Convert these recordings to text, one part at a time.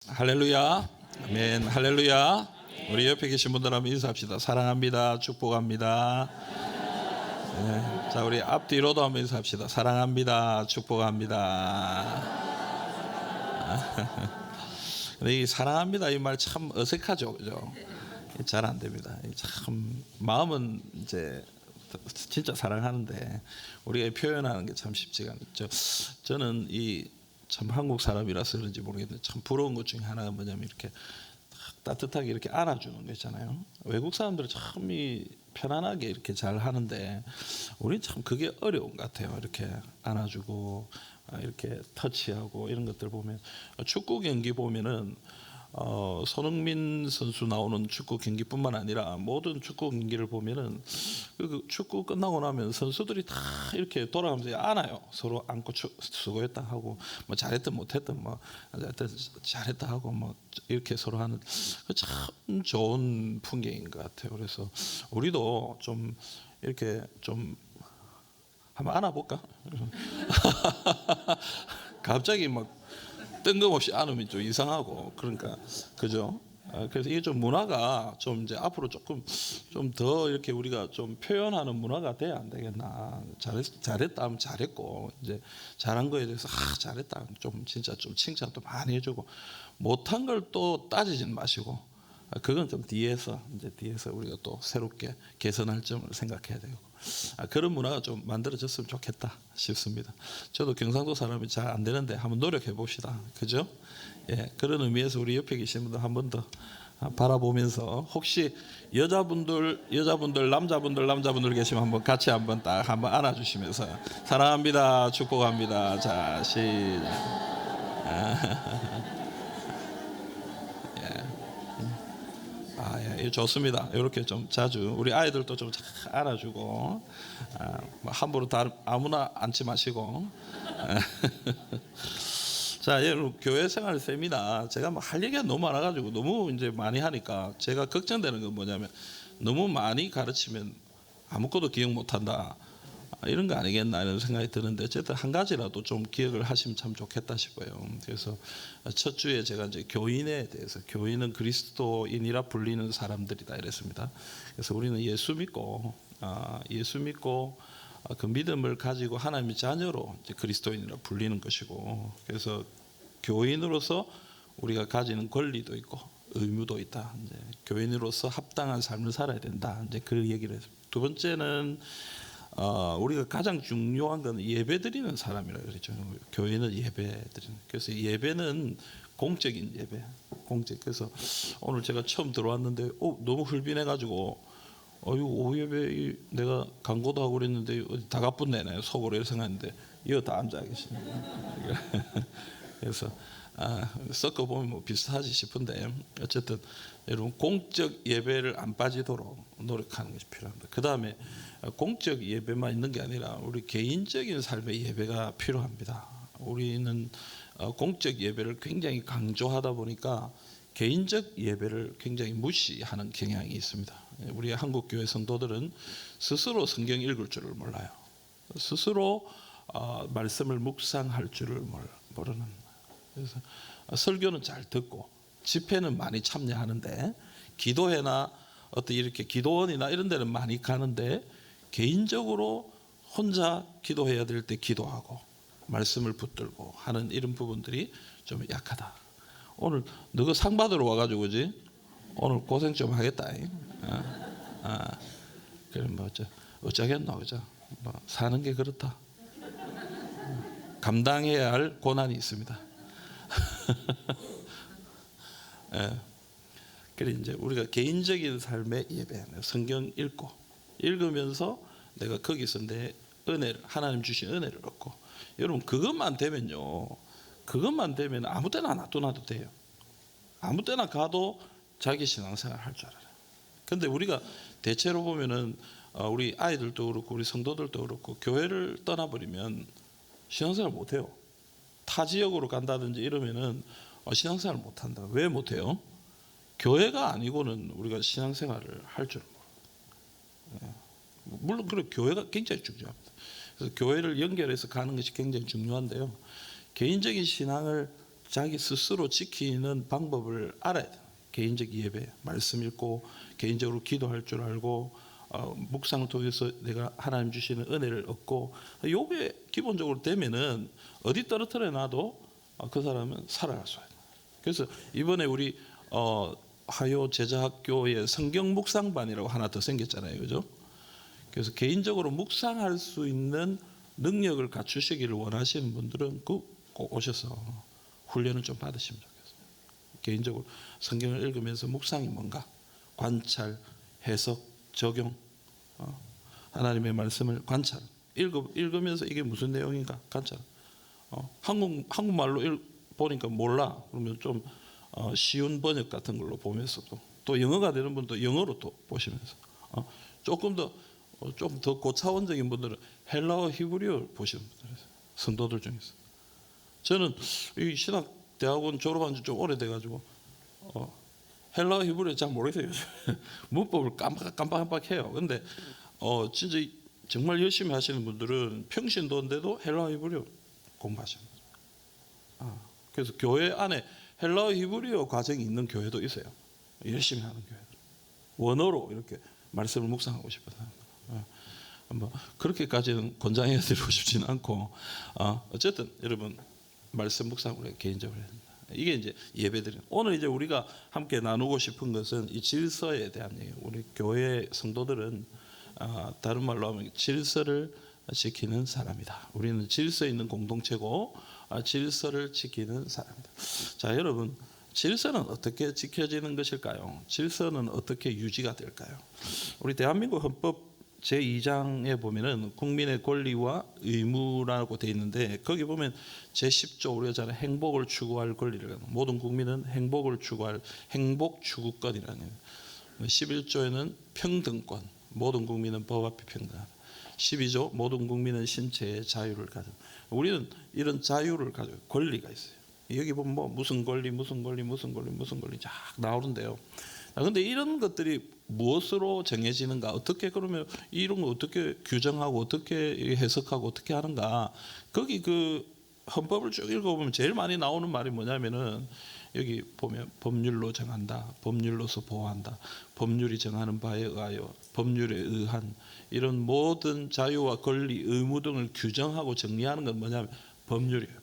할렐루야. 아멘. 할렐루야. 우리 옆에 계신 분들 한번 인사합시다. 사랑합니다. 축복합니다. 네. 자, 우리 앞뒤로도 한번 인사합시다. 사랑합니다. 축복합니다. 근데 이 사랑합니다 이 말 참 어색하죠, 그죠? 잘 안 됩니다. 참 마음은 이제 진짜 사랑하는데 우리가 표현하는 게 참 쉽지가 않죠. 저는 이 참 한국 사람이라서 그런지 모르겠는데 참 부러운 것 중에 하나가 뭐냐면 이렇게 따뜻하게 이렇게 안아주는 거 있잖아요. 외국 사람들은 참 이 편안하게 이렇게 잘 하는데 우리는 참 그게 어려운 것 같아요. 이렇게 안아주고 이렇게 터치하고 이런 것들 보면 축구 경기 보면은 손흥민 선수 나오는 축구 경기뿐만 아니라 모든 축구 경기를 보면은 그 축구 끝나고 나면 선수들이 다 이렇게 돌아가면서 안아요. 서로 안고 수고했다 하고 뭐 잘했든 못했든 뭐 잘했다 하고 뭐 이렇게 서로 하는 참 좋은 풍경인 것 같아요. 그래서 우리도 좀 이렇게 좀 한번 안아볼까? 갑자기 막 뜬금없이 안으면 좀 이상하고 그러니까 그죠? 그래서 이게 좀 문화가 좀 이제 앞으로 조금 좀 더 이렇게 우리가 좀 표현하는 문화가 돼야 안 되겠나? 잘했다 하면 잘했고 이제 잘한 거에 대해서 잘했다 좀 진짜 좀 칭찬도 많이 해주고 못한 걸 또 따지진 마시고 그건 좀 뒤에서 우리가 또 새롭게 개선할 점을 생각해야 되고 그런 문화가 좀 만들어졌으면 좋겠다 싶습니다. 저도 경상도 사람이 잘 안 되는데 한번 노력해 봅시다. 그죠? 예, 그런 의미에서 우리 옆에 계신 분들 한 번 더 바라보면서 혹시 여자분들 남자분들 계시면 한번 같이 한번 딱 한번 안아주시면서 사랑합니다, 축복합니다. 자, 시작. 예, 좋습니다. 이렇게 좀 자주 우리 아이들도 좀 안아주고 뭐 함부로 아무나 앉지 마시고 자, 여러분 교회 생활 세미나 제가 뭐 할 얘기가 너무 많아가지고 너무 이제 많이 하니까 제가 걱정되는 건 뭐냐면 너무 많이 가르치면 아무것도 기억 못한다 이런 거 아니겠나 이런 생각이 드는데 어쨌든 한 가지라도 좀 기억을 하시면 참 좋겠다 싶어요. 그래서 첫 주에 제가 이제 교인에 대해서 교인은 그리스도인이라 불리는 사람들이다 이랬습니다. 그래서 우리는 예수 믿고 그 믿음을 가지고 하나님의 자녀로 이제 그리스도인이라 불리는 것이고 그래서 교인으로서 우리가 가지는 권리도 있고 의무도 있다. 이제 교인으로서 합당한 삶을 살아야 된다. 이제 그 얘기를 했습니다. 두 번째는 우리가 가장 중요한 건 예배드리는 사람이라고 그랬죠. 교회는 예배드리는. 그래서 예배는 공적인 예배. 그래서 오늘 제가 처음 들어왔는데 너무 훌빈해가지고 오후 예배 내가 광고도 하고 그랬는데 다 가뿐내네 속으로 이렇게 생각했는데 이거 다 앉아 계시네요. 그래서 섞어 보면 뭐 비슷하지 싶은데 어쨌든 여러분 공적 예배를 안 빠지도록 노력하는 것이 필요합니다. 그 다음에 공적 예배만 있는 게 아니라 우리 개인적인 삶의 예배가 필요합니다. 우리는 공적 예배를 굉장히 강조하다 보니까 개인적 예배를 굉장히 무시하는 경향이 있습니다. 우리 한국 교회 성도들은 스스로 성경 읽을 줄을 몰라요. 스스로 말씀을 묵상할 줄을 모르는. 그래서 설교는 잘 듣고 집회는 많이 참여하는데 기도회나 어떤 이렇게 기도원이나 이런 데는 많이 가는데 개인적으로 혼자 기도해야 될 때 기도하고 말씀을 붙들고 하는 이런 부분들이 좀 약하다. 오늘 너가 상 받으러 와가지고 그지? 오늘 고생 좀 하겠다. 그럼 뭐 어쩌겠노 그죠? 뭐 사는 게 그렇다. 감당해야 할 고난이 있습니다. 그래 이제 우리가 개인적인 삶의 예배, 성경 읽으면서 내가 거기서 내 은혜를 하나님 주신 은혜를 얻고 여러분 그것만 되면 아무 때나 놔둬도 돼요. 아무 때나 가도 자기 신앙생활 할 줄 알아요. 근데 우리가 대체로 보면은 우리 아이들도 그렇고 우리 성도들도 그렇고 교회를 떠나버리면 신앙생활 못해요. 타 지역으로 간다든지 이러면은 신앙생활 못한다. 왜 못해요? 교회가 아니고는 우리가 신앙생활을 할 줄 몰라요. 물론 그래 교회가 굉장히 중요합니다. 그래서 교회를 연결해서 가는 것이 굉장히 중요한데요. 개인적인 신앙을 자기 스스로 지키는 방법을 알아야 돼. 개인적 예배, 말씀 읽고 개인적으로 기도할 줄 알고 묵상을 통해서 내가 하나님 주시는 은혜를 얻고 요게 기본적으로 되면은 어디 떨어뜨려 놔도 그 사람은 살아갈 수 있어요. 그래서 이번에 우리 하요 제자학교에 성경 묵상반이라고 하나 더 생겼잖아요, 그죠? 그래서 개인적으로 묵상할 수 있는 능력을 갖추시기를 원하시는 분들은 꼭 오셔서 훈련을 좀 받으시면 좋겠어요. 개인적으로 성경을 읽으면서 묵상이 뭔가, 관찰, 해석, 적용, 하나님의 말씀을 관찰, 읽으면서 이게 무슨 내용인가 관찰. 한국말로 보니까 몰라 그러면 좀 쉬운 번역 같은 걸로 보면서 또 영어가 되는 분도 영어로 또 보시면서 조금 더 고차원적인 분들은 헬라어 히브리어를 보시는 분들 있어요. 성도들 중에서. 저는 이 신학 대학원 졸업한 지 좀 오래돼가지고 헬라어 히브리어 잘 모르겠어요. 문법을 깜빡깜빡해요. 근데 진짜 정말 열심히 하시는 분들은 평신도인데도 헬라어 히브리어 공부하시는 거죠. 그래서 교회 안에 헬라어 히브리어 과정이 있는 교회도 있어요. 열심히 하는 교회. 원어로 이렇게 말씀을 묵상하고 싶어서. 뭐 그렇게까지는 권장해 드리고 싶지는 않고 어쨌든 여러분 말씀 묵상을 개인적으로 해야 됩니다. 이게 이제 예배드리는. 오늘 이제 우리가 함께 나누고 싶은 것은 이 질서에 대한 얘기예요. 우리 교회 성도들은 다른 말로 하면 질서를 지키는 사람이다. 우리는 질서 있는 공동체고 질서를 지키는 사람이다. 자, 여러분, 질서는 어떻게 지켜지는 것일까요? 질서는 어떻게 유지가 될까요? 우리 대한민국 헌법 제2장에 보면은 국민의 권리와 의무라고 되어 있는데 거기 보면 제10조 우리가 잘 행복을 추구할 권리를, 모든 국민은 행복을 추구할 행복 추구권이라는 거예요. 11조에는 평등권, 모든 국민은 법 앞에 평등하다. 12조 모든 국민은 신체의 자유를 가져. 우리는 이런 자유를 가지고 권리가 있어요. 여기 보면 뭐 무슨 권리 쫙 나오는데요. 그런데 이런 것들이 무엇으로 정해지는가? 어떻게 그러면 이런 거 어떻게 규정하고 어떻게 해석하고 어떻게 하는가? 거기 그 헌법을 쭉 읽어보면 제일 많이 나오는 말이 뭐냐면은 여기 보면 법률로 정한다, 법률로서 보호한다, 법률이 정하는 바에 의하여, 법률에 의한 이런 모든 자유와 권리, 의무 등을 규정하고 정리하는 건 뭐냐면 법률이에요.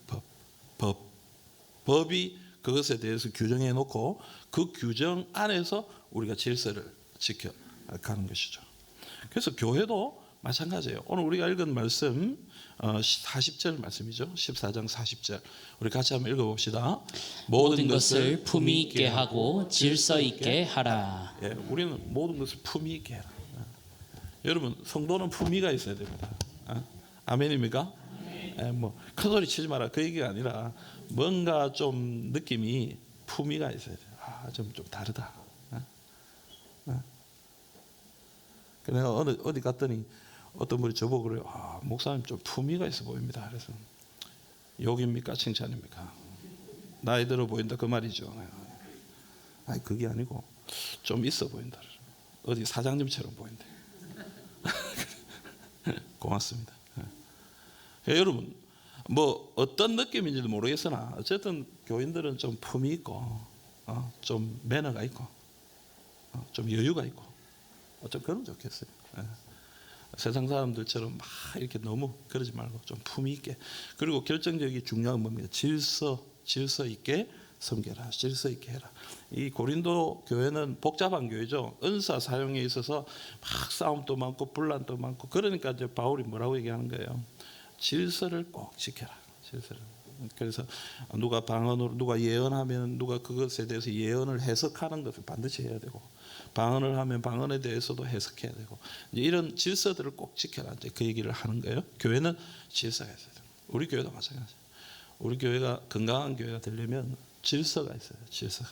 법이 그것에 대해서 규정해 놓고 그 규정 안에서 우리가 질서를 지켜가는 것이죠. 그래서 교회도 마찬가지예요. 오늘 우리가 읽은 말씀 40절 말씀이죠. 14장 40절 우리 같이 한번 읽어봅시다. 모든 것을 품위 있게 하고 질서 있게 하라. 예, 우리는 모든 것을 품위 있게 해라. 여러분 성도는 품위가 있어야 됩니다. 아멘입니까? 뭐 큰 소리 치지 마라 그 얘기가 아니라 뭔가 좀 느낌이 품위가 있어야 돼요. 좀 다르다. 내가 어디 갔더니 어떤 분이 저보고 그래요. 목사님 좀 품위가 있어 보입니다. 그래서 욕입니까 칭찬입니까? 나이 들어 보인다 그 말이죠. 아니 그게 아니고 좀 있어 보인다. 어디 사장님처럼 보인대. 고맙습니다. 여러분 뭐 어떤 느낌인지도 모르겠으나 어쨌든 교인들은 좀 품이 있고 좀 매너가 있고 좀 여유가 있고 좀 그러면 좋겠어요. 세상 사람들처럼 막 이렇게 너무 그러지 말고 좀 품위 있게. 그리고 결정적인 중요한 뭡니까? 질서 있게 섬겨라. 질서 있게 해라. 이 고린도 교회는 복잡한 교회죠. 은사 사용에 있어서 막 싸움도 많고 분란도 많고 그러니까 이제 바울이 뭐라고 얘기하는 거예요? 질서를 꼭 지켜라. 질서를. 그래서 누가 방언으로 누가 예언하면 누가 그것에 대해서 예언을 해석하는 것을 반드시 해야 되고 방언을 하면 방언에 대해서도 해석해야 되고 이런 질서들을 꼭 지켜라. 이제 그 얘기를 하는 거예요. 교회는 질서가 있어야 돼요. 우리 교회도 마찬가지예요. 우리 교회가 건강한 교회가 되려면 질서가 있어요. 질서가.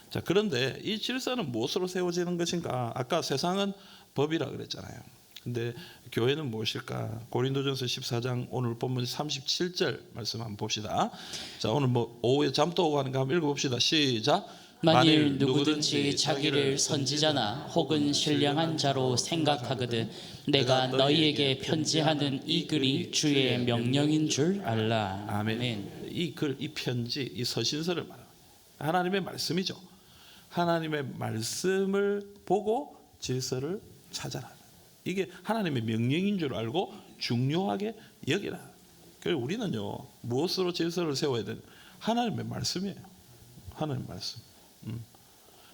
자, 그런데 이 질서는 무엇으로 세워지는 것인가? 아까 세상은 법이라 그랬잖아요. 근데 교회는 무엇일까? 고린도전서 14장 오늘 본문 37절 말씀 한번 봅시다. 자, 오늘 뭐 오후에 잠도 오고 하는가 한번 읽어봅시다. 시작. 만일 누구든지 자기를 선지자나 혹은 신령한 자로 생각하거든 내가 너희에게 편지하는 이 글이 주의 명령인 줄 알라. 아멘. 이 글, 이 편지, 이 서신서를 말합니다. 하나님의 말씀이죠. 하나님의 말씀을 보고 질서를 찾아라. 이게 하나님의 명령인 줄 알고 중요하게 여기라. 그래서 우리는요, 무엇으로 질서를 세워야 되는? 하나님의 말씀이에요. 하나님의 말씀.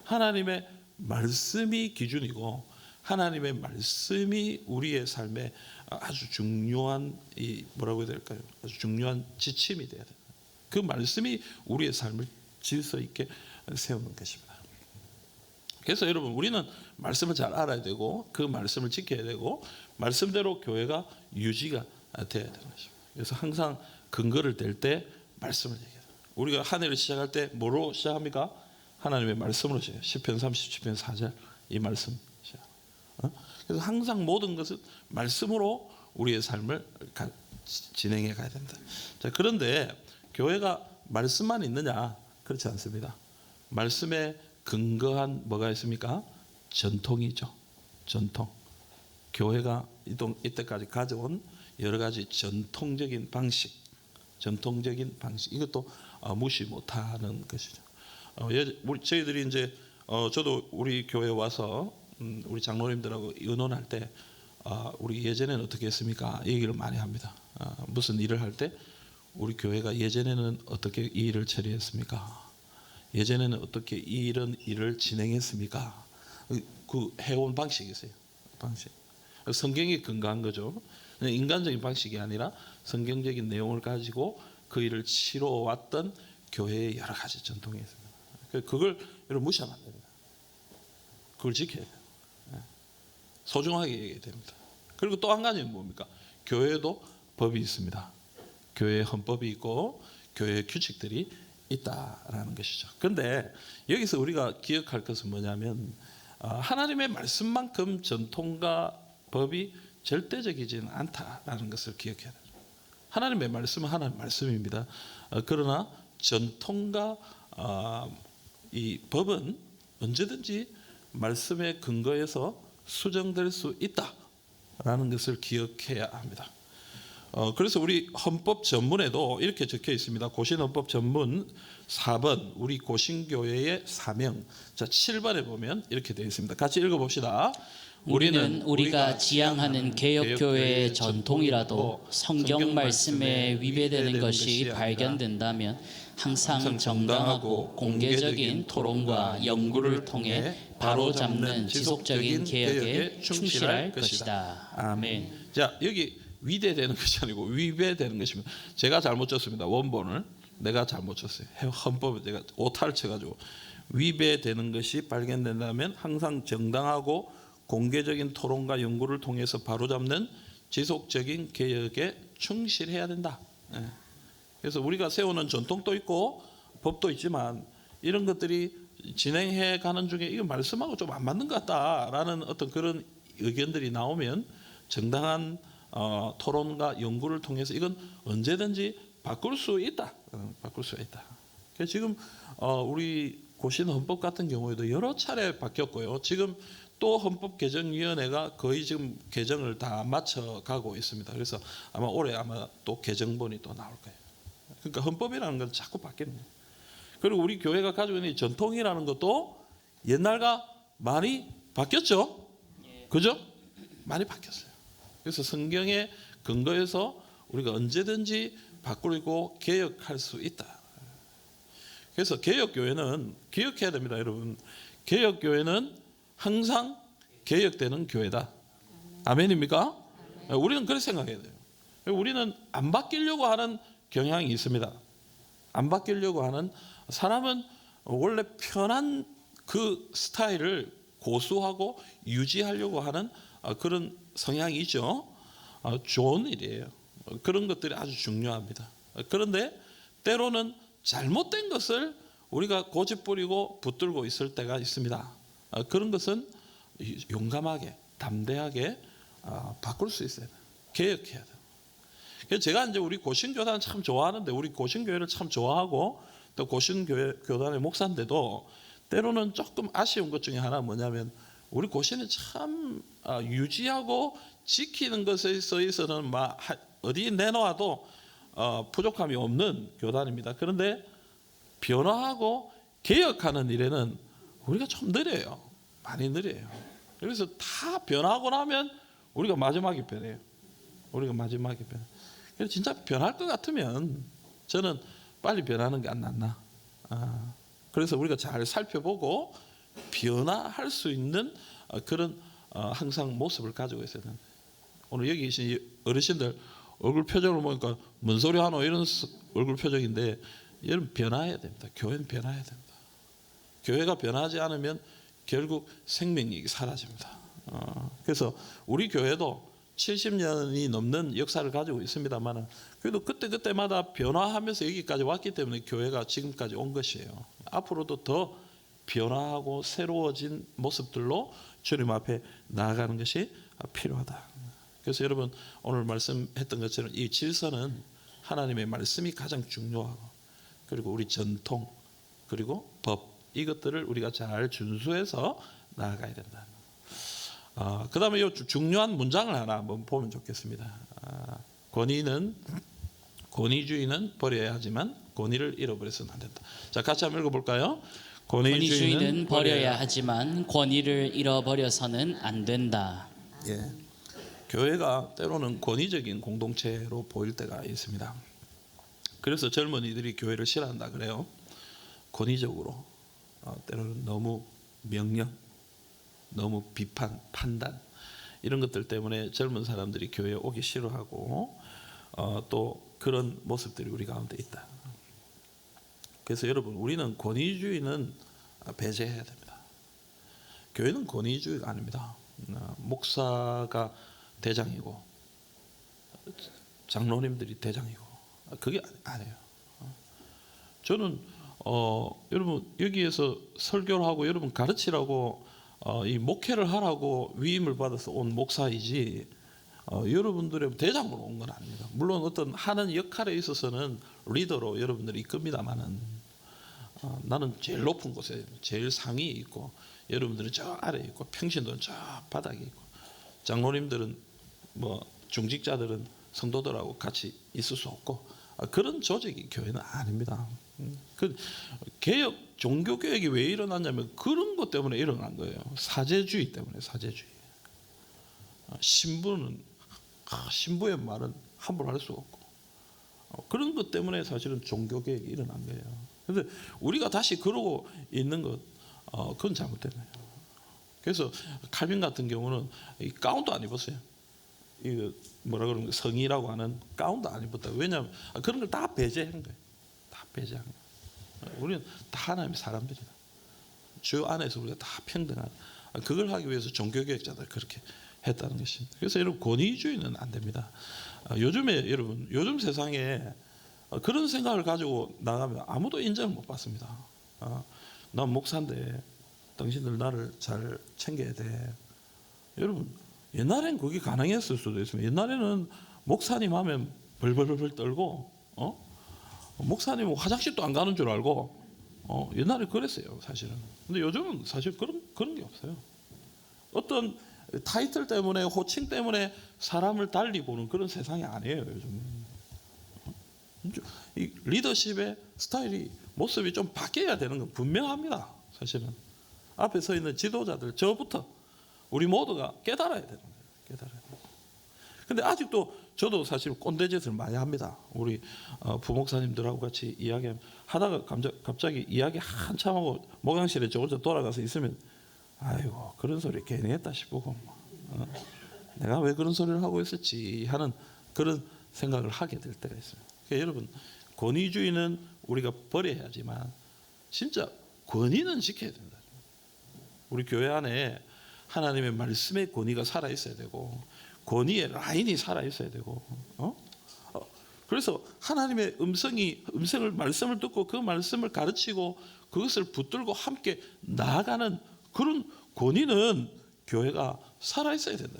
하나님의 말씀이 기준이고, 하나님의 말씀이 우리의 삶에 아주 중요한 뭐라고 해야 될까요? 아주 중요한 지침이 돼야 돼요. 그 말씀이 우리의 삶을 질서 있게 세우는 것입니다. 그래서 여러분, 우리는 말씀을 잘 알아야 되고, 그 말씀을 지켜야 되고, 말씀대로 교회가 유지가 돼야 되는 것입니다. 그래서 항상 근거를 댈 때 말씀을 얘기해요. 우리가 한 해를 시작할 때 뭐로 시작합니까? 하나님의 말씀으로 시작해요. 시편 37편 4절 이 말씀 시작. 그래서 항상 모든 것은 말씀으로 우리의 삶을 진행해 가야 된다. 자, 그런데 교회가 말씀만 있느냐? 그렇지 않습니다. 말씀에 근거한 뭐가 있습니까? 전통이죠. 전통. 교회가 이때까지 가져온 여러 가지 전통적인 방식, 이것도 무시 못하는 것이죠. 저희들이 이제 저도 우리 교회 와서 우리 장로님들하고 의논할 때 우리 예전에는 어떻게 했습니까? 얘기를 많이 합니다. 무슨 일을 할 때 우리 교회가 예전에는 어떻게 이 일을 처리했습니까? 예전에는 어떻게 이런 일을 진행했습니까? 그 해온 방식이 있어요. 방식. 성경에 근거한 거죠. 인간적인 방식이 아니라 성경적인 내용을 가지고 그 일을 치러왔던 교회의 여러 가지 전통이 있습니다. 그걸 여러분 무시하면 안 됩니다. 그걸 지켜야 돼요. 소중하게 얘기해야 됩니다. 그리고 또 한 가지는 뭡니까? 교회도 법이 있습니다. 교회의 헌법이 있고 교회의 규칙들이 있다라는 것이죠. 그런데 여기서 우리가 기억할 것은 뭐냐면 하나님의 말씀만큼 전통과 법이 절대적이지는 않다라는 것을 기억해야 돼요. 하나님의 말씀은 하나님의 말씀입니다. 그러나 전통과 이 법은 언제든지 말씀의 근거에서 수정될 수 있다라는 것을 기억해야 합니다. 그래서 우리 헌법 전문에도 이렇게 적혀 있습니다. 고신헌법 전문 4번 우리 고신교회의 사명. 자, 7번에 보면 이렇게 되어 있습니다. 같이 읽어봅시다. 우리는 우리가 지향하는 개혁교회의 전통이라도 성경 말씀에 위배되는 것이 발견된다면 항상 정당하고 공개적인 토론과 연구를 통해 바로잡는 지속적인 개혁에 충실할 것이다. 아멘. 자, 여기 위대되는 것이 아니고 위배되는 것입니다. 제가 잘못 쳤습니다. 원본을 내가 잘못 쳤어요. 헌법을 제가 오타를 쳐가지고 위배되는 것이 발견된다면 항상 정당하고 공개적인 토론과 연구를 통해서 바로잡는 지속적인 개혁에 충실해야 된다. 그래서 우리가 세우는 전통도 있고 법도 있지만 이런 것들이 진행해 가는 중에 이거 말씀하고 좀 안 맞는 것 같다라는 어떤 그런 의견들이 나오면 정당한 토론과 연구를 통해서 이건 언제든지 바꿀 수 있다. 바꿀 수 있다. 그래서 지금 우리 고신 헌법 같은 경우에도 여러 차례 바뀌었고요. 지금 또 헌법개정위원회가 거의 지금 개정을 다 마쳐가고 있습니다. 그래서 아마 올해 아마 또 개정본이 또 나올 거예요. 그러니까 헌법이라는 건 자꾸 바뀌는 거예요. 그리고 우리 교회가 가지고 있는 전통이라는 것도 옛날과 많이 바뀌었죠. 그죠? 많이 바뀌었어요. 그래서 성경의 근거에서 우리가 언제든지 바꾸고 개혁할 수 있다. 그래서 개혁교회는 기억해야 됩니다, 여러분. 개혁교회는 항상 개혁되는 교회다. 아멘입니까? 우리는 그렇게 생각해야 돼요. 우리는 안 바뀌려고 하는 경향이 있습니다. 안 바뀌려고 하는 사람은 원래 편한 그 스타일을 고수하고 유지하려고 하는 그런 성향이 있죠. 좋은 일이에요. 그런 것들이 아주 중요합니다. 그런데 때로는 잘못된 것을 우리가 고집부리고 붙들고 있을 때가 있습니다. 그런 것은 용감하게 담대하게 바꿀 수 있어요. 개혁해야 돼요. 그래서 제가 이제 우리 고신교단 참 좋아하는데 우리 고신교회를 참 좋아하고 또 고신교단의 목사인데도 때로는 조금 아쉬운 것 중에 하나 뭐냐면 우리 고신은 참 유지하고 지키는 것에 있어서는 막 어디 내놓아도 부족함이 없는 교단입니다. 그런데 변화하고 개혁하는 일에는 우리가 좀 느려요. 많이 느려요. 그래서 다 변하고 나면 우리가 마지막에 변해요. 우리가 마지막에 변해. 그래서 진짜 변할 것 같으면 저는 빨리 변하는 게 안 낫나. 그래서 우리가 잘 살펴보고 변화할 수 있는 그런 항상 모습을 가지고 있어야 된다. 오늘 여기 계신 어르신들 얼굴 표정을 보니까 뭔 소리 하노 이런 얼굴 표정인데 여러분 변화해야 됩니다. 교회는 변화해야 됩니다. 교회가 변하지 않으면 결국 생명력이 사라집니다. 그래서 우리 교회도 70년이 넘는 역사를 가지고 있습니다만 그래도 그때마다 변화하면서 여기까지 왔기 때문에 교회가 지금까지 온 것이에요. 앞으로도 더 변화하고 새로워진 모습들로 주님 앞에 나아가는 것이 필요하다. 그래서 여러분 오늘 말씀했던 것처럼 이 질서는 하나님의 말씀이 가장 중요하고 그리고 우리 전통 그리고 법 이것들을 우리가 잘 준수해서 나아가야 된다. 그 다음에 이 중요한 문장을 하나 한번 보면 좋겠습니다. 권위주의는 버려야 하지만 권위를 잃어버려서는 안 된다. 자, 같이 한번 읽어볼까요? 권위주의는 버려야 하지만 권위를 잃어버려서는 안 된다. 예. 교회가 때로는 권위적인 공동체로 보일 때가 있습니다. 그래서 젊은이들이 교회를 싫어한다 그래요. 권위적으로 때로는 너무 명령, 너무 비판, 판단 이런 것들 때문에 젊은 사람들이 교회에 오기 싫어하고 또 그런 모습들이 우리 가운데 있다. 그래서 여러분 우리는 권위주의는 배제해야 됩니다. 교회는 권위주의가 아닙니다. 목사가 대장이고 장로님들이 대장이고 그게 아니에요. 저는 여러분 여기에서 설교를 하고 여러분 가르치라고 이 목회를 하라고 위임을 받아서 온 목사이지 여러분들의 대장으로 온 건 아닙니다. 물론 어떤 하는 역할에 있어서는 리더로 여러분들이 이끕니다만은 나는 제일 높은 곳에 제일 상위에 있고 여러분들은 저 아래에 있고 평신도는 저 바닥에 있고 장로님들은 뭐 중직자들은 성도들하고 같이 있을 수 없고 그런 조직이 교회는 아닙니다. 그 개혁 종교 개혁이 왜 일어났냐면 그런 것 때문에 일어난 거예요. 사제주의 때문에 사제주의. 신부의 말은 함부로 할 수가 없고 그런 것 때문에 사실은 종교 개혁이 일어난 거예요. 그런데 우리가 다시 그러고 있는 것 그건 잘못된 거예요. 그래서 칼빈 같은 경우는 이 가운도 안 입었어요. 이거 뭐라 그러는 성의라고 하는 가운도 안 입었다. 왜냐하면 그런 걸 다 배제한 거예요. 다 배제한 거예요. 우리는 다 하나님의 사람들이다. 주 안에서 우리가 다 평등한 그걸 하기 위해서 종교개혁자들 그렇게 했다는 것입니다. 그래서 여러분 권위주의는 안 됩니다. 요즘에 여러분 요즘 세상에 그런 생각을 가지고 나가면 아무도 인정을 못 받습니다. 난 목사인데 당신들 나를 잘 챙겨야 돼. 여러분 옛날엔 그게 가능했을 수도 있습니다. 옛날에는 목사님 하면 벌벌벌 떨고 목사님은 화장실도 안 가는 줄 알고 옛날에 그랬어요 사실은. 근데 요즘은 사실 그런 게 없어요. 어떤 타이틀 때문에 호칭 때문에 사람을 달리 보는 그런 세상이 아니에요 요즘. 이 리더십의 스타일이 모습이 좀 바뀌어야 되는 건 분명합니다 사실은. 앞에 서 있는 지도자들 저부터 우리 모두가 깨달아야 되는 거예요. 깨달아야 돼요. 근데 아직도 저도 사실 꼰대짓을 많이 합니다. 우리 부목사님들하고 같이 이야기하다가 갑자기 이야기 한참 하고 목양실에 저 혼자 돌아가서 있으면 아이고 그런 소리 괜히 했다 싶고 내가 왜 그런 소리를 하고 있었지 하는 그런 생각을 하게 될 때가 있습니다. 그러니까 여러분 권위주의는 우리가 버려야지만 진짜 권위는 지켜야 된다. 우리 교회 안에 하나님의 말씀의 권위가 살아 있어야 되고 권위의 라인이 살아 있어야 되고 그래서 하나님의 음성을 말씀을 듣고 그 말씀을 가르치고 그것을 붙들고 함께 나아가는 그런 권위는 교회가 살아 있어야 된다.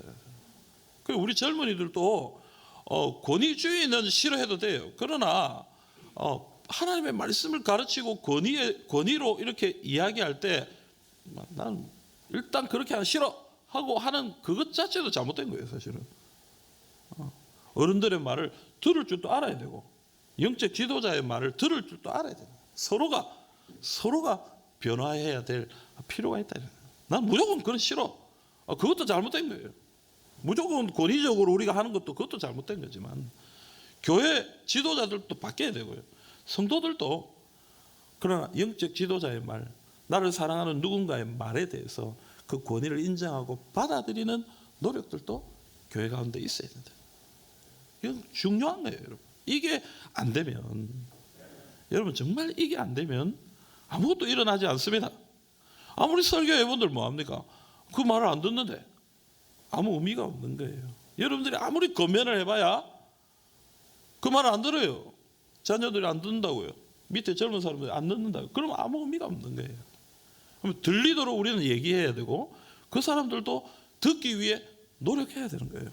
우리 젊은이들도 권위주의는 싫어해도 돼요. 그러나 하나님의 말씀을 가르치고 권위로 이렇게 이야기할 때 난 일단 그렇게 하기 싫어 하고 하는 그것 자체도 잘못된 거예요 사실은. 어른들의 말을 들을 줄도 알아야 되고 영적 지도자의 말을 들을 줄도 알아야 돼요. 서로가 변화해야 될 필요가 있다. 난 무조건 그건 싫어. 그것도 잘못된 거예요. 무조건 권위적으로 우리가 하는 것도 그것도 잘못된 거지만 교회 지도자들도 바뀌어야 되고요. 성도들도 그러나 영적 지도자의 말, 나를 사랑하는 누군가의 말에 대해서 그 권위를 인정하고 받아들이는 노력들도 교회 가운데 있어야 된다. 이건 중요한 거예요, 여러분. 이게 안 되면, 여러분 정말 이게 안 되면 아무것도 일어나지 않습니다. 아무리 설교회원들 뭐합니까? 그 말을 안 듣는데 아무 의미가 없는 거예요. 여러분들이 아무리 권면을 해봐야 그 말을 안 들어요. 자녀들이 안 듣는다고요. 밑에 젊은 사람들이 안 듣는다고요. 그러면 아무 의미가 없는 거예요. 그럼 들리도록 우리는 얘기해야 되고 그 사람들도 듣기 위해 노력해야 되는 거예요.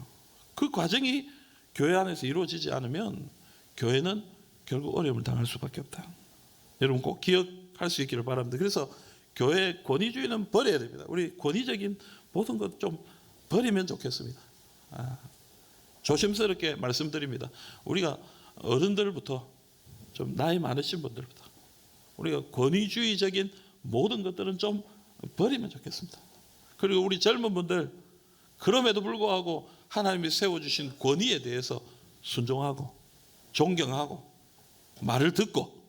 그 과정이 교회 안에서 이루어지지 않으면 교회는 결국 어려움을 당할 수밖에 없다. 여러분 꼭 기억할 수 있기를 바랍니다. 그래서 교회 권위주의는 버려야 됩니다. 우리 권위적인 모든 것 좀 버리면 좋겠습니다. 조심스럽게 말씀드립니다. 우리가 어른들부터 좀 나이 많으신 분들부터 우리가 권위주의적인 모든 것들은 좀 버리면 좋겠습니다. 그리고 우리 젊은 분들 그럼에도 불구하고 하나님이 세워주신 권위에 대해서 순종하고 존경하고 말을 듣고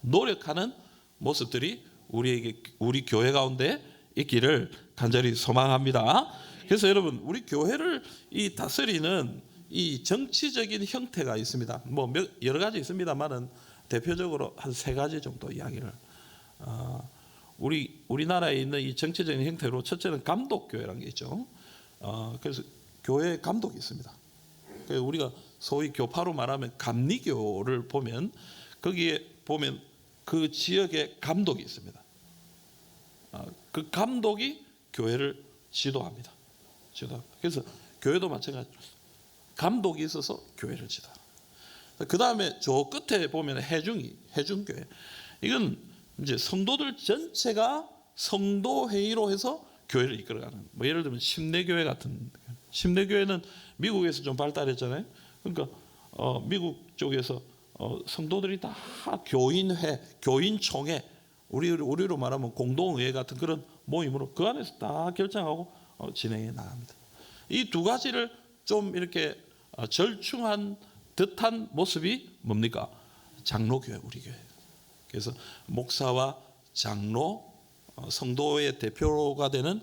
노력하는 모습들이 우리 교회 가운데 있기를 간절히 소망합니다. 그래서 여러분 우리 교회를 이 다스리는 이 정치적인 형태가 있습니다. 뭐 여러 가지 있습니다만은 대표적으로 한 3가지 정도 이야기를 우리나라에 있는 이 정치적인 형태로 첫째는 감독교회라는 게 있죠. 그래서 교회 감독이 있습니다. 그래서 우리가 소위 교파로 말하면 감리교를 보면 거기에 보면 그 지역에 감독이 있습니다. 그 감독이 교회를 지도합니다. 그래서 교회도 마찬가지로 감독이 있어서 교회를 지도합니다. 그 다음에 저 끝에 보면 해중교회. 이건 이제 성도들 전체가 성도회의로 해서 교회를 이끌어가는. 뭐 예를 들면 심내교회 같은. 심내교회는 미국에서 좀 발달했잖아요. 그러니까 미국 쪽에서 성도들이 다 교인회, 교인총회, 우리로 말하면 공동의회 같은 그런 모임으로 그 안에서 다 결정하고 진행해 나갑니다. 이 2가지를 좀 이렇게 절충한 듯한 모습이 뭡니까? 장로교회, 우리 교회. 그래서 목사와 장로, 성도의 대표가 되는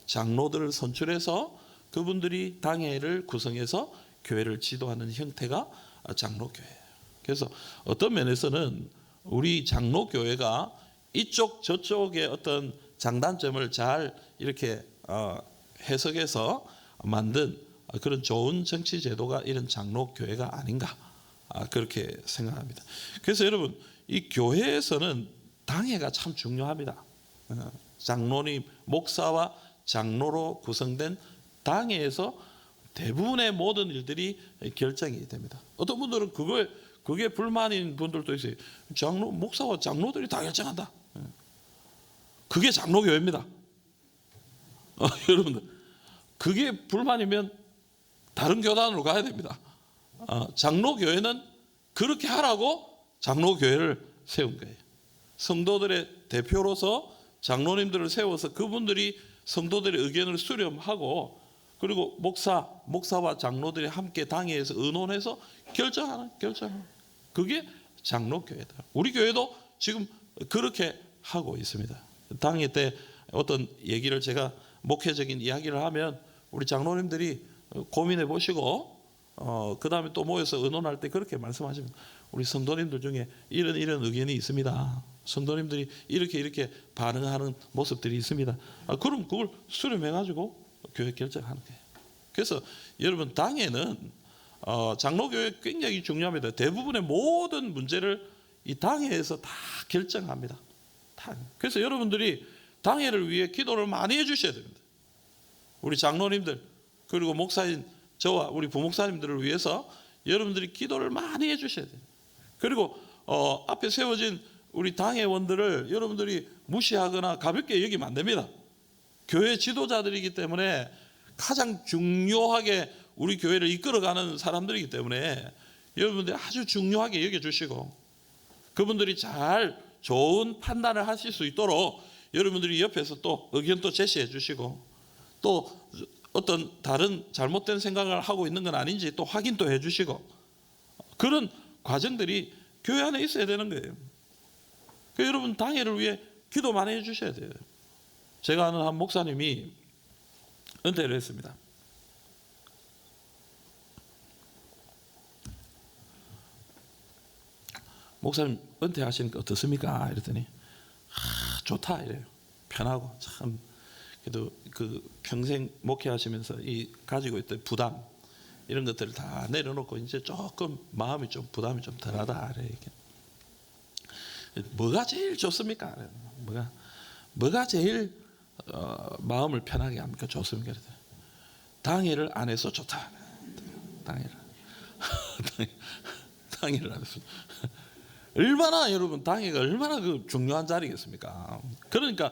장로들을 선출해서 그분들이 당회를 구성해서 교회를 지도하는 형태가 장로교회예요. 그래서 어떤 면에서는 우리 장로교회가 이쪽 저쪽의 어떤 장단점을 잘 이렇게 해석해서 만든 그런 좋은 정치 제도가 이런 장로교회가 아닌가 그렇게 생각합니다. 그래서 여러분 이 교회에서는 당회가 참 중요합니다. 장로님, 목사와 장로로 구성된 당회에서 대부분의 모든 일들이 결정이 됩니다. 어떤 분들은 그게 불만인 분들도 있어요. 목사와 장로들이 다 결정한다. 그게 장로교회입니다. 여러분들 그게 불만이면 다른 교단으로 가야 됩니다. 장로교회는 그렇게 하라고 장로교회를 세운 거예요. 성도들의 대표로서 장로님들을 세워서 그분들이 성도들의 의견을 수렴하고 그리고 목사와 장로들이 함께 당회에서 의논해서 결정하는 그게 장로교회다. 우리 교회도 지금 그렇게 하고 있습니다. 당회 때 어떤 얘기를 제가 목회적인 이야기를 하면 우리 장로님들이 고민해 보시고 그 다음에 또 모여서 의논할 때 그렇게 말씀하십니다. 우리 성도님들 중에 이런 의견이 있습니다. 성도님들이 이렇게 반응하는 모습들이 있습니다. 그럼 그걸 수렴해가지고 교회 결정하는 거예요. 그래서 여러분 당회는 장로교회 굉장히 중요합니다. 대부분의 모든 문제를 이 당회에서 다 결정합니다. 그래서 여러분들이 당회를 위해 기도를 많이 해주셔야 됩니다. 우리 장로님들 그리고 목사인 저와 우리 부목사님들을 위해서 여러분들이 기도를 많이 해주셔야 돼요. 그리고 앞에 세워진 우리 당회원들을 여러분들이 무시하거나 가볍게 여기면 안 됩니다. 교회 지도자들이기 때문에 가장 중요하게 우리 교회를 이끌어가는 사람들이기 때문에 여러분들이 아주 중요하게 여겨주시고 그분들이 잘 좋은 판단을 하실 수 있도록 여러분들이 옆에서 또 의견도 제시해 주시고 또 어떤 다른 잘못된 생각을 하고 있는 건 아닌지 또 확인도 해 주시고 그런 과정들이 교회 안에 있어야 되는 거예요. 그러니까 여러분 당회를 위해 기도 많이 해 주셔야 돼요. 제가 아는 한 목사님이 은퇴를 했습니다. 목사님 은퇴하시니까 어떻습니까? 이랬더니 좋다 이래요. 편하고 참 그래도 그 평생 목회하시면서 이 가지고 있던 부담 이런 것들을 다 내려놓고 이제 조금 마음이 좀 부담이 좀 덜하다 이래. 뭐가 제일 좋습니까? 뭐가 제일 마음을 편하게 합니까? 좋습니까? 당회를 안 해서 좋다. 당회를 안 해서 얼마나 여러분 당회가 얼마나 그 중요한 자리겠습니까? 그러니까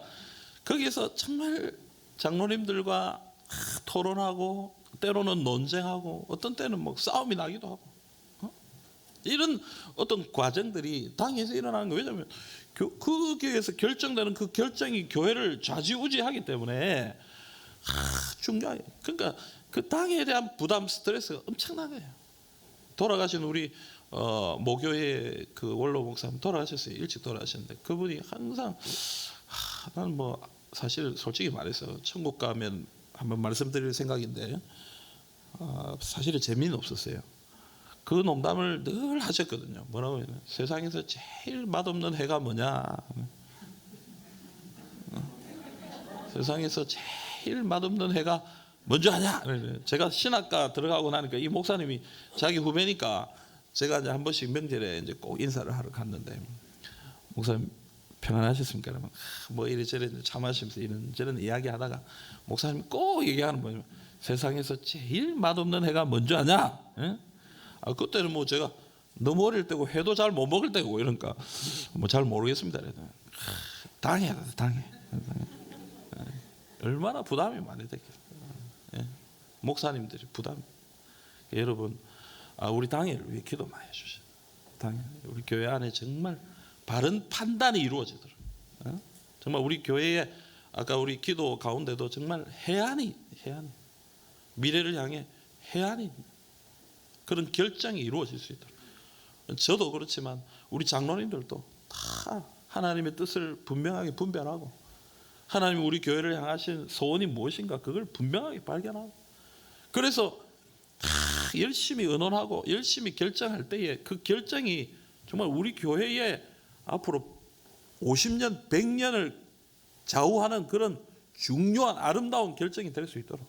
거기에서 정말 장로님들과 토론하고 때로는 논쟁하고 어떤 때는 뭐 싸움이 나기도 하고 이런 어떤 과정들이 당에서 일어나는 거예요. 왜냐하면 거기에서 결정되는 그 결정이 교회를 좌지우지하기 때문에 중요해요. 그러니까 그 당에 대한 부담 스트레스가 엄청난 거예요. 돌아가신 우리 모교의 그 원로 목사님 돌아가셨어요. 일찍 돌아가셨는데 그분이 항상 나는 뭐 사실 솔직히 말해서 천국 가면 한번 말씀드릴 생각인데 사실은 재미는 없었어요. 그 농담을 늘 하셨거든요. 뭐라고 해야 되나? 세상에서 제일 맛없는 해가 뭐냐? 세상에서 제일 맛없는 해가 뭔지 아냐? 제가 신학과 들어가고 나니까 이 목사님이 자기 후배니까 제가 이제 한 번씩 명절에 이제 꼭 인사를 하러 갔는데 목사님 평안하셨습니까? 그러면 뭐 이래저래 차 마시면서 이런저런 이야기하다가 목사님 꼭 얘기하는 뭐냐면 세상에서 제일 맛없는 해가 뭔지 아냐? 예? 그때는 뭐 제가 너무 어릴 때고 회도 잘 못 먹을 때고 이러니까 뭐 잘 모르겠습니다. 당해야 돼, 당해. 얼마나 부담이 많이 됐겠어요. 예? 목사님들이 부담. 여러분, 우리 당회를 위해 기도 많이 해주세요. 당회, 우리 교회 안에 정말 바른 판단이 이루어지도록. 정말 우리 교회에 아까 우리 기도 가운데도 정말 해안이 미래를 향해 해안이 그런 결정이 이루어질 수 있도록. 저도 그렇지만 우리 장로님들도 다 하나님의 뜻을 분명하게 분별하고 하나님이 우리 교회를 향하신 소원이 무엇인가 그걸 분명하게 발견하고 그래서 열심히 의논하고 열심히 결정할 때에 그 결정이 정말 우리 교회에 앞으로 50년, 100년을 좌우하는 그런 중요한 아름다운 결정이 될 수 있도록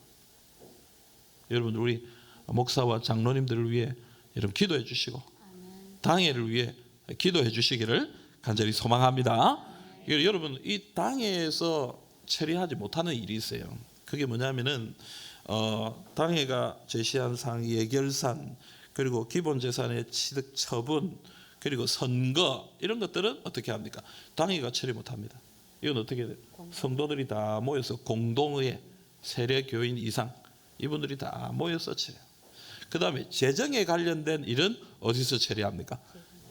여러분 우리 목사와 장로님들을 위해 여러분 기도해 주시고 당회를 위해 기도해 주시기를 간절히 소망합니다. 여러분 이 당회에서 처리하지 못하는 일이 있어요. 그게 뭐냐면은 당회가 제시한 사항 예결산 그리고 기본재산의 취득 처분 그리고 선거 이런 것들은 어떻게 합니까? 당회가 처리 못합니다. 이건 어떻게 돼요? 성도들이 다 모여서 공동의회 세례 교인 이상 이분들이 다 모여서 처리해요. 그 다음에 재정에 관련된 일은 어디서 처리합니까?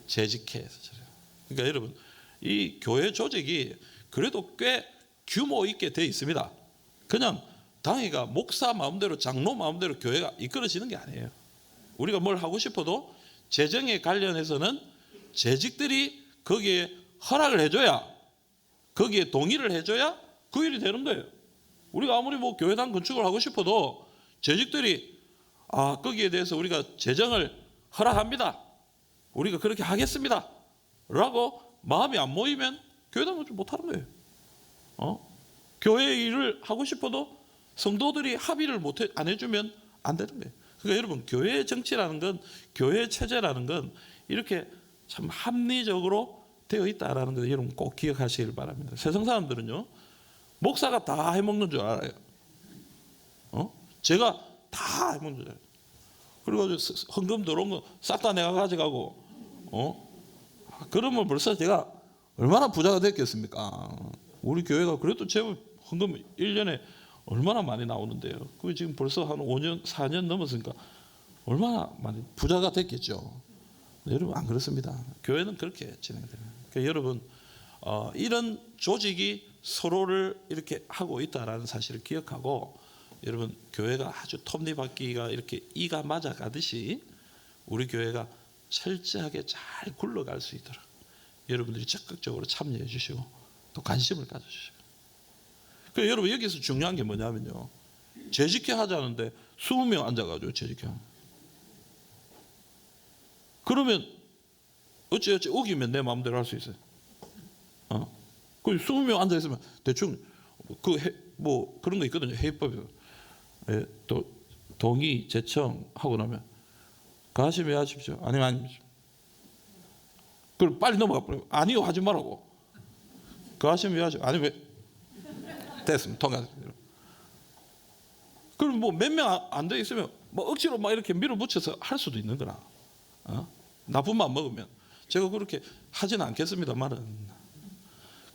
재직회에서 처리해요. 그러니까 여러분 이 교회 조직이 그래도 꽤 규모 있게 되어 있습니다. 그냥 당회가 목사 마음대로 장로 마음대로 교회가 이끌어지는 게 아니에요. 우리가 뭘 하고 싶어도 재정에 관련해서는 재직들이 거기에 허락을 해줘야 거기에 동의를 해줘야 그 일이 되는 거예요. 우리가 아무리 뭐 교회당 건축을 하고 싶어도 재직들이 거기에 대해서 우리가 재정을 허락합니다. 우리가 그렇게 하겠습니다. 라고 마음이 안 모이면 교회당 건축 못하는 거예요. 교회 일을 하고 싶어도 성도들이 합의를 안 해주면 안 되는 거예요. 그러니까 여러분 교회 정치라는 건 교회 체제라는 건 이렇게 참 합리적으로 되어 있다라는 걸 여러분 꼭 기억하시길 바랍니다. 세상 사람들은요 목사가 다 해먹는 줄 알아요. 제가 다 해먹는 줄 알아요. 그리고 헌금 들어온 거 싹 다 내가 가져가고 그러면 벌써 제가 얼마나 부자가 됐겠습니까? 우리 교회가 그래도 제법 헌금 1년에 얼마나 많이 나오는데요. 그게 지금 벌써 한 5년, 4년 넘었으니까 얼마나 많이 부자가 됐겠죠. 여러분 안 그렇습니다. 교회는 그렇게 진행됩니다. 그러니까 여러분 이런 조직이 서로를 이렇게 하고 있다라는 사실을 기억하고 여러분 교회가 아주 톱니바퀴가 이렇게 이가 맞아가듯이 우리 교회가 철저하게 잘 굴러갈 수 있도록 여러분들이 적극적으로 참여해 주시고 또 관심을 가져주시고. 그러니까 여러분 여기서 중요한 게 뭐냐면요, 재직회 하자는데 20명 앉아가지고 재직회 하면 그러면 어찌어찌 우기면 내 마음대로 할 수 있어요. 그 20명 앉아 있으면 대충 뭐 그런 거 있거든요. 회의법에서 또 동의 제청 하고 나면 가시면 하십시오. 아니면 아니십시오. 그럼 빨리 넘어가 버려요. 아니요 하지 말라고. 가시면 하십시오. 아니면 됐습니다. 통과했습니다. 그럼 뭐 몇 명 안 돼 있으면 뭐 억지로 막 이렇게 밀어붙여서 할 수도 있는 거라. 나쁜 맘 먹으면 제가 그렇게 하지는 않겠습니다만은.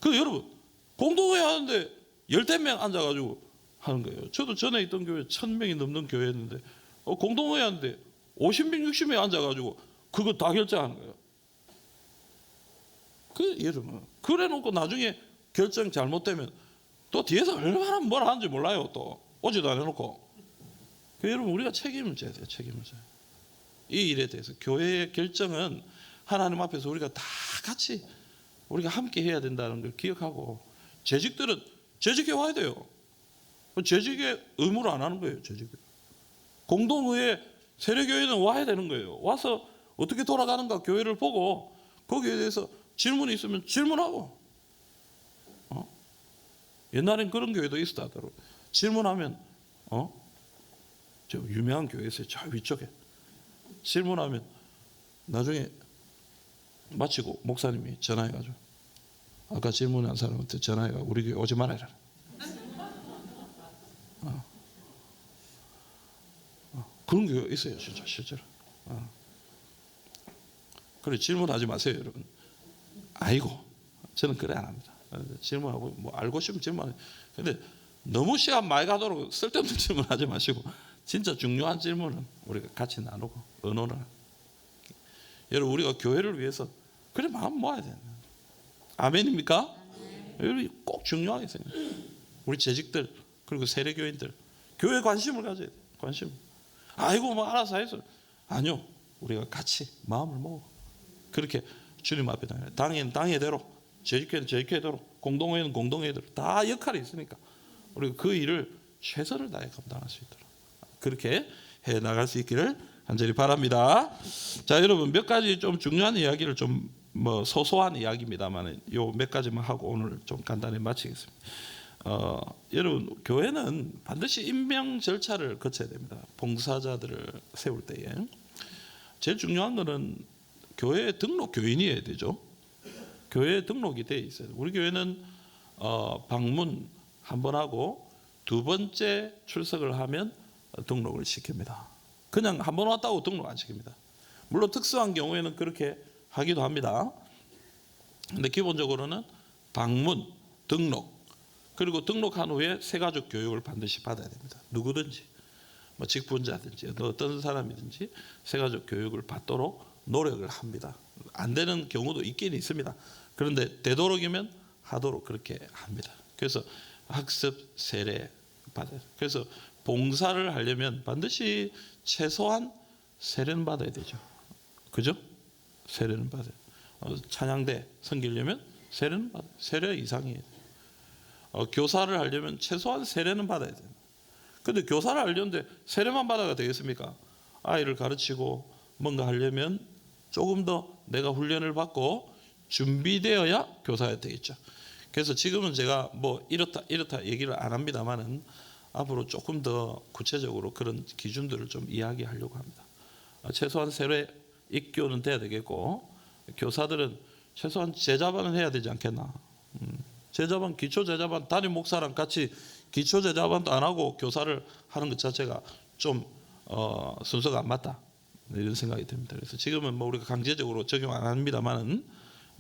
그 여러분 공동회의 하는데 10명 앉아가지고 하는 거예요. 저도 전에 있던 교회 1000명이 넘는 교회였는데 공동회의 하는데 50명 60명 앉아가지고 그거 다 결정하는 거예요. 그 여러분 그래놓고 나중에 결정 잘못되면 또 뒤에서 얼마나 뭘 하는지 몰라요. 또 오지도 안 해놓고. 그 여러분 우리가 책임을 져야 돼요. 책임을 져야 돼요. 이 일에 대해서 교회의 결정은 하나님 앞에서 우리가 다 같이 우리가 함께 해야 된다는 걸 기억하고, 재직들은 재직해 와야 돼요. 재직의 의무를 안 하는 거예요. 재직. 공동의회 세례교회는 와야 되는 거예요. 와서 어떻게 돌아가는가 교회를 보고 거기에 대해서 질문이 있으면 질문하고. 옛날엔 그런 교회도 있었다더라고요. 질문하면 저 유명한 교회 있어요. 저 위쪽에 질문하면 나중에 마치고 목사님이 전화해가지고 아까 질문한 사람한테 전화해가 우리 교회 오지 말아라. 그런 교회 있어요. 진짜 실제로. 그래 질문하지 마세요 여러분. 아이고 저는 그래 안 합니다. 질문하고 뭐 알고 싶으면 질문해. 근데 너무 시간 많이 가도록 쓸데없는 질문하지 마시고 진짜 중요한 질문은 우리가 같이 나누고 의논을. 여러분 우리가 교회를 위해서 그래 마음 모아야 돼요. 아멘입니까? 여러분 꼭 중요하게 생각해요. 우리 재직들 그리고 세례교인들 교회에 관심을 가져야 돼요. 관심. 아이고 뭐 알아서 해서 아니요. 우리가 같이 마음을 모으고 그렇게 주님 앞에 당회는 당회대로 재직회는 재직회대로 공동회는 공동회대로 다 역할이 있으니까 우리가 그 일을 최선을 다해 감당할 수 있도록 그렇게 해 나갈 수 있기를 간절히 바랍니다. 자 여러분 몇 가지 좀 중요한 이야기를 좀 뭐 소소한 이야기입니다만 요 몇 가지만 하고 오늘 좀 간단히 마치겠습니다. 여러분 교회는 반드시 임명 절차를 거쳐야 됩니다. 봉사자들을 세울 때에 제일 중요한 거는 교회에 등록 교인이어야 되죠. 교회에 등록이 돼 있어요. 우리 교회는 방문 한 번 하고 두 번째 출석을 하면 등록을 시킵니다. 그냥 한 번 왔다고 등록 안 시킵니다. 물론 특수한 경우에는 그렇게 하기도 합니다. 근데 기본적으로는 방문, 등록, 그리고 등록한 후에 새가족 교육을 반드시 받아야 됩니다. 누구든지 뭐 직분자든지 어떤 사람이든지 새가족 교육을 받도록 노력을 합니다. 안 되는 경우도 있긴 있습니다. 그런데 되도록이면 하도록 그렇게 합니다. 그래서 학습 세례 받아요. 그래서 봉사를 하려면 반드시 최소한 세례는 받아야 되죠. 그죠? 세례는 받아요. 찬양대 섬기려면 세례는 받아요. 세례 이상이에요. 교사를 하려면 최소한 세례는 받아야 돼요. 근데 교사를 하려는데 세례만 받아가 되겠습니까? 아이를 가르치고 뭔가 하려면 조금 더 내가 훈련을 받고 준비되어야 교사가 되겠죠. 그래서 지금은 제가 뭐 이렇다 얘기를 안 합니다만은 앞으로 조금 더 구체적으로 그런 기준들을 좀 이야기하려고 합니다. 최소한 세례 입교는 돼야 되겠고 교사들은 최소한 제자반은 해야 되지 않겠나. 제자반, 기초 제자반 담임 목사랑 같이 기초 제자반도 안 하고 교사를 하는 것 자체가 좀 순서가 안 맞다 이런 생각이 듭니다. 그래서 지금은 뭐 우리가 강제적으로 적용 안 합니다만은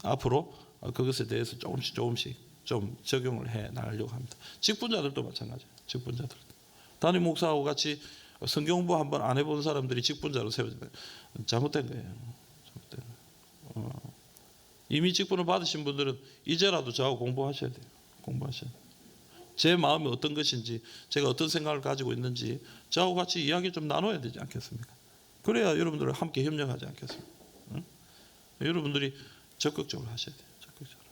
앞으로 그것에 대해서 조금씩 좀 적용을 해 나가려고 합니다. 직분자들도 마찬가지예요. 직분자들 담임 목사하고 같이 성경 공부 한번 안 해본 사람들이 직분자로 세워지면 잘못된 거예요. 잘못된. 이미 직분을 받으신 분들은 이제라도 저하고 공부하셔야 돼요. 공부하셔야 돼요. 제 마음이 어떤 것인지, 제가 어떤 생각을 가지고 있는지 저하고 같이 이야기 좀 나눠야 되지 않겠습니까? 그래야 여러분들과 함께 협력하지 않겠습니까? 응? 여러분들이 적극적으로 하셔야 돼요. 적극적으로.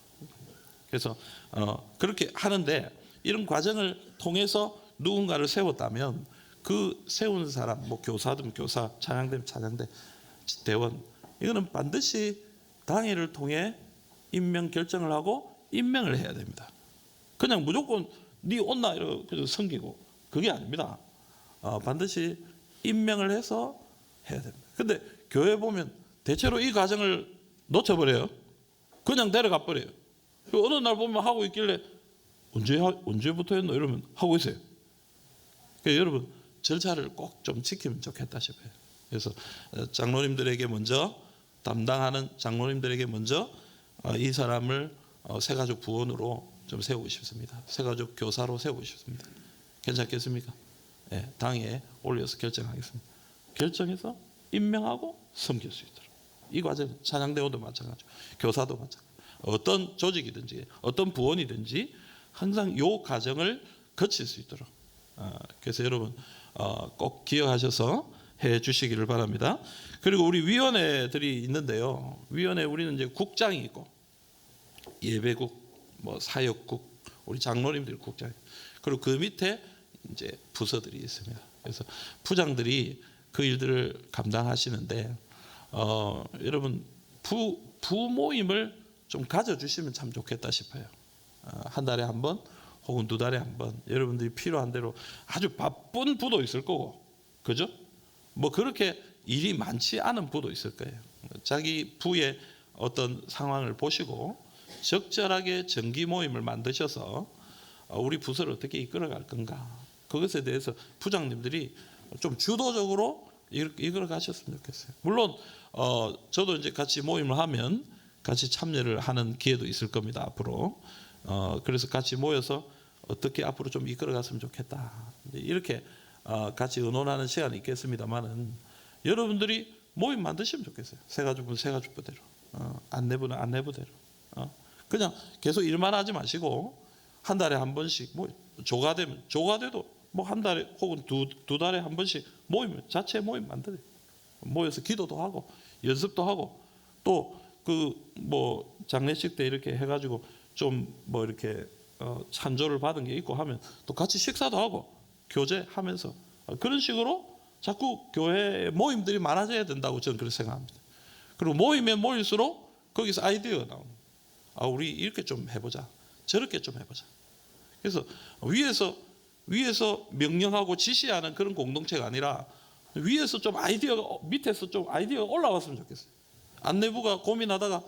그래서 그렇게 하는데, 이런 과정을 통해서 누군가를 세웠다면 그 세운 사람, 뭐 교사든 교사, 찬양대면 찬양대, 대원, 이거는 반드시 당회를 통해 임명 결정을 하고 임명을 해야 됩니다. 그냥 무조건 네 온나 이렇게 섬기고 그게 아닙니다. 반드시 임명을 해서 해야 됩니다. 근데 교회 보면 대체로 이 과정을 놓쳐버려요. 그냥 데려가 버려요. 어느 날 보면 하고 있길래 언제부터 했노 이러면 하고 있어요. 그러니까 여러분 절차를 꼭 좀 지키면 좋겠다 싶어요. 그래서 장로님들에게 먼저, 담당하는 장로님들에게 먼저 이 사람을 새가족 부원으로 좀 세우고 싶습니다. 새가족 교사로 세우고 싶습니다. 괜찮겠습니까? 네, 당에 올려서 결정하겠습니다. 결정해서 임명하고 섬길 수 있도록. 이 과정, 찬양대원도 마찬가지고 교사도 마찬가지고 어떤 조직이든지 어떤 부원이든지 항상 이 과정을 거칠 수 있도록. 그래서 여러분 꼭 기억하셔서 해 주시기를 바랍니다. 그리고 우리 위원회들이 있는데요. 위원회 우리는 이제 국장이 있고 예배국, 뭐 사역국, 우리 장로님들 국장, 그리고 그 밑에 이제 부서들이 있습니다. 그래서 부장들이 그 일들을 감당하시는데 여러분 부모임을 좀 가져주시면 참 좋겠다 싶어요. 한 달에 한 번 혹은 두 달에 한 번 여러분들이 필요한 대로, 아주 바쁜 부도 있을 거고, 그죠? 뭐 그렇게 일이 많지 않은 부도 있을 거예요. 자기 부의 어떤 상황을 보시고 적절하게 정기 모임을 만드셔서 우리 부서를 어떻게 이끌어갈 건가, 그것에 대해서 부장님들이 좀 주도적으로 이끌어 가셨으면 좋겠어요. 물론 저도 이제 같이 모임을 하면 같이 참여를 하는 기회도 있을 겁니다, 앞으로. 그래서 같이 모여서 어떻게 앞으로 좀 이끌어 갔으면 좋겠다, 이렇게 같이 의논하는 시간이 있겠습니다만은, 여러분들이 모임 만드시면 좋겠어요. 새가족분 새가족부대로, 안내부는 안내부대로. 그냥 계속 일만 하지 마시고 한 달에 한 번씩, 뭐 조가되면 조가돼도 뭐 한 달에 혹은 두 달에 한 번씩 모임, 자체 모임 만들어요. 모여서 기도도 하고 연습도 하고, 또 그 뭐 장례식 때 이렇게 해가지고 좀 뭐 이렇게 찬조를 받은 게 있고 하면 또 같이 식사도 하고 교제하면서, 그런 식으로 자꾸 교회 모임들이 많아져야 된다고 저는 그렇게 생각합니다. 그리고 모임에 모일수록 거기서 아이디어가 나옵니다. 우리 이렇게 좀 해보자, 저렇게 좀 해보자. 그래서 위에서 명령하고 지시하는 그런 공동체가 아니라 위에서 좀 아이디어가, 밑에서 좀 아이디어가 올라왔으면 좋겠어요. 안내부가 고민하다가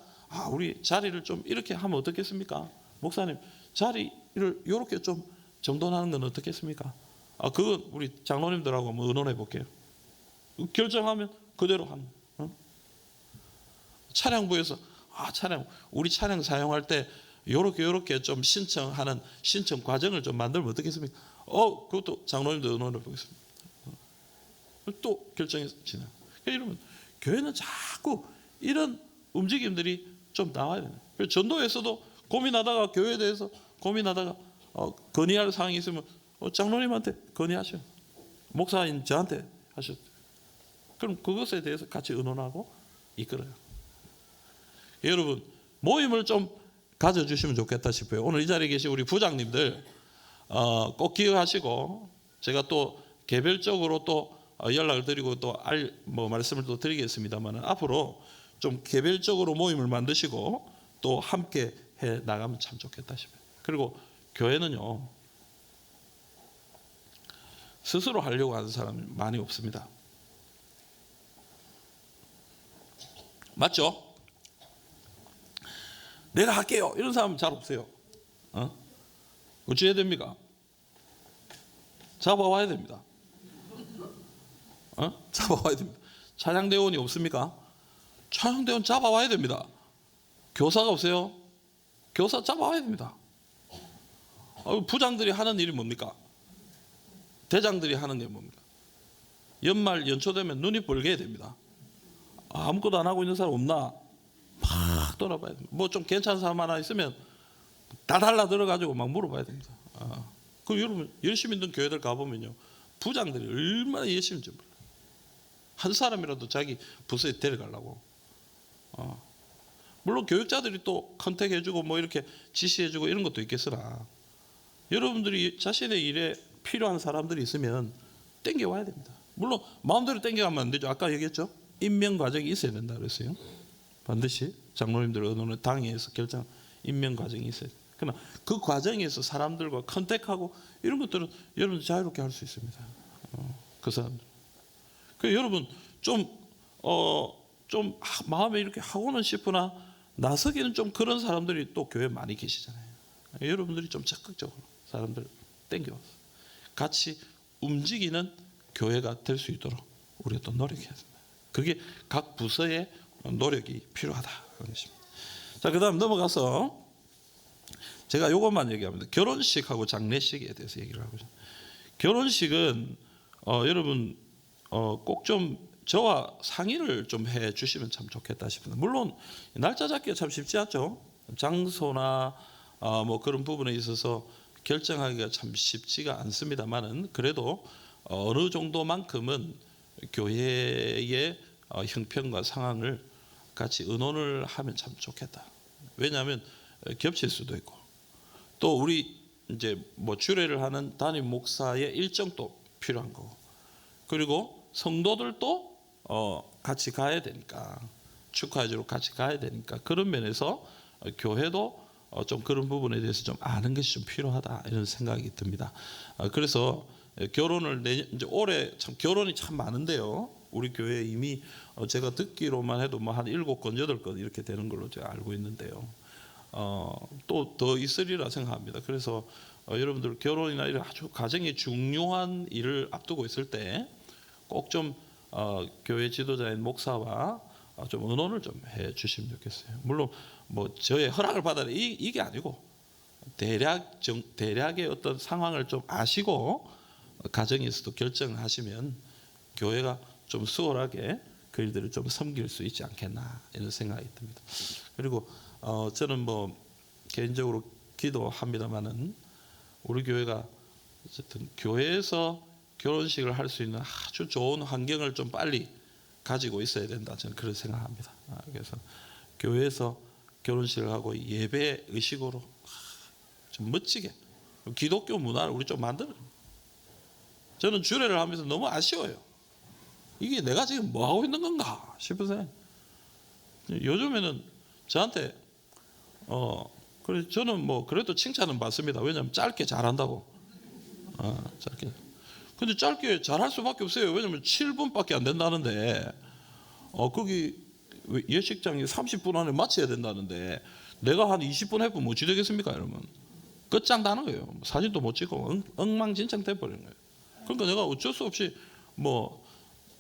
우리 자리를 좀 이렇게 하면 어떻겠습니까? 목사님 자리를 이렇게 좀 정돈하는 건 어떻겠습니까? 그건 우리 장로님들하고 한번 의논해 볼게요. 결정하면 그대로 하는. 차량부에서 우리 차량 사용할 때 요렇게 좀 신청하는 신청 과정을 좀 만들면 어떻겠습니까? 그것도 장로님들 의논해 보겠습니다. 또 결정해서 진행. 이러면 교회는 자꾸 이런 움직임들이 좀 나와야 돼요. 전도에서도 고민하다가, 교회에 대해서 고민하다가 건의할 사항이 있으면 장로님한테 건의하셔요. 목사인 저한테 하셔요. 그럼 그것에 대해서 같이 의논하고 이끌어요. 여러분 모임을 좀 가져주시면 좋겠다 싶어요. 오늘 이 자리에 계신 우리 부장님들 꼭 기억하시고, 제가 또 개별적으로 또 연락을 드리고 또 말씀을 또 드리겠습니다만, 앞으로 좀 개별적으로 모임을 만드시고 또 함께 해 나가면 참 좋겠다 싶어요. 그리고 교회는요, 스스로 하려고 하는 사람이 많이 없습니다. 맞죠? 내가 할게요 이런 사람은 잘 없어요. 어찌 해야 됩니까? 잡아와야 됩니다. 잡아와야 됩니다. 찬양대원이 없습니까? 찬양대원 잡아와야 됩니다. 교사가 없어요? 교사 잡아와야 됩니다. 부장들이 하는 일이 뭡니까? 대장들이 하는 게 뭡니까? 연말 연초 되면 눈이 벌게 됩니다. 아무것도 안 하고 있는 사람 없나? 막 돌아봐야 됩니다. 뭐 좀 괜찮은 사람 하나 있으면 다 달라들어가지고 막 물어봐야 됩니다. 그 여러분 열심히 있는 교회들 가보면요, 부장들이 얼마나 열심인지 몰라요. 한 사람이라도 자기 부서에 데려가려고. 물론 교육자들이 또 컨택해주고 뭐 이렇게 지시해주고 이런 것도 있겠으나, 여러분들이 자신의 일에 필요한 사람들이 있으면 땡겨와야 됩니다. 물론 마음대로 땡겨가면 안 되죠. 아까 얘기했죠. 임명 과정이 있어야 된다 그랬어요. 반드시 장로님들 어느 당에서 결정 임명 과정이 있어야 돼요. 그러나 그 과정에서 사람들과 컨택하고 이런 것들은 여러분 자유롭게 할 수 있습니다. 그 사람들. 그 여러분 좀 마음에 이렇게 하고는 싶으나 나서기는 좀 그런 사람들이 또 교회에 많이 계시잖아요. 여러분들이 좀 적극적으로 사람들 땡겨와서 같이 움직이는 교회가 될 수 있도록 우리가 또 노력해야 됩니다. 그게 각 부서의 노력이 필요하다 그런 것입니다. 자, 그다음 넘어가서 제가 이것만 얘기합니다. 결혼식하고 장례식에 대해서 얘기를 하고 있습니다. 결혼식은 여러분 꼭 좀 저와 상의를 좀 해주시면 참 좋겠다 싶습니다. 물론 날짜 잡기가 참 쉽지 않죠. 장소나 뭐 그런 부분에 있어서 결정하기가 참 쉽지가 않습니다만은, 그래도 어느 정도만큼은 교회의 형편과 상황을 같이 의논을 하면 참 좋겠다. 왜냐하면 겹칠 수도 있고, 또 우리 이제 뭐 주례를 하는 담임 목사의 일정도 필요한 거고, 그리고 성도들도 같이 가야 되니까, 축하해주러 같이 가야 되니까, 그런 면에서 교회도 좀 그런 부분에 대해서 좀 아는 것이 좀 필요하다 이런 생각이 듭니다. 그래서 결혼을 이제 올해 참 결혼이 참 많은데요. 우리 교회 이미 제가 듣기로만 해도 뭐 한 7건, 8건 이렇게 되는 걸로 제가 알고 있는데요. 또 더 있으리라 생각합니다. 그래서 여러분들 결혼이나 이런 아주 가정이 중요한 일을 앞두고 있을 때 꼭 좀 교회 지도자인 목사와 좀 의논을 좀 해주시면 좋겠어요. 물론 뭐 저의 허락을 받아라 이게 아니고 대략의 어떤 상황을 좀 아시고 가정에서도 결정을 하시면 교회가 좀 수월하게 그 일들을 좀 섬길 수 있지 않겠나 이런 생각이 듭니다. 그리고 저는 뭐 개인적으로 기도합니다만은 우리 교회가 어쨌든 교회에서 결혼식을 할 수 있는 아주 좋은 환경을 좀 빨리 가지고 있어야 된다, 저는 그런 생각합니다. 그래서 교회에서 결혼식을 하고 예배 의식으로 좀 멋지게 기독교 문화를 우리 좀 만들어요. 저는 주례를 하면서 너무 아쉬워요. 이게 내가 지금 뭐 하고 있는 건가 싶으세요. 요즘에는 저한테 그래 저는 뭐 그래도 칭찬은 받습니다. 왜냐하면 짧게 잘한다고. 짧게. 근데 짧게 잘할 수밖에 없어요. 왜냐하면 7분밖에 안 된다는데 거기 예식장이 30분 안에 마쳐야 된다는데 내가 한 20분 해보면 어찌 되겠습니까, 여러분? 끝장나는 거예요. 사진도 못 찍고 엉망진창 돼버리는 거예요. 그러니까 내가 어쩔 수 없이 뭐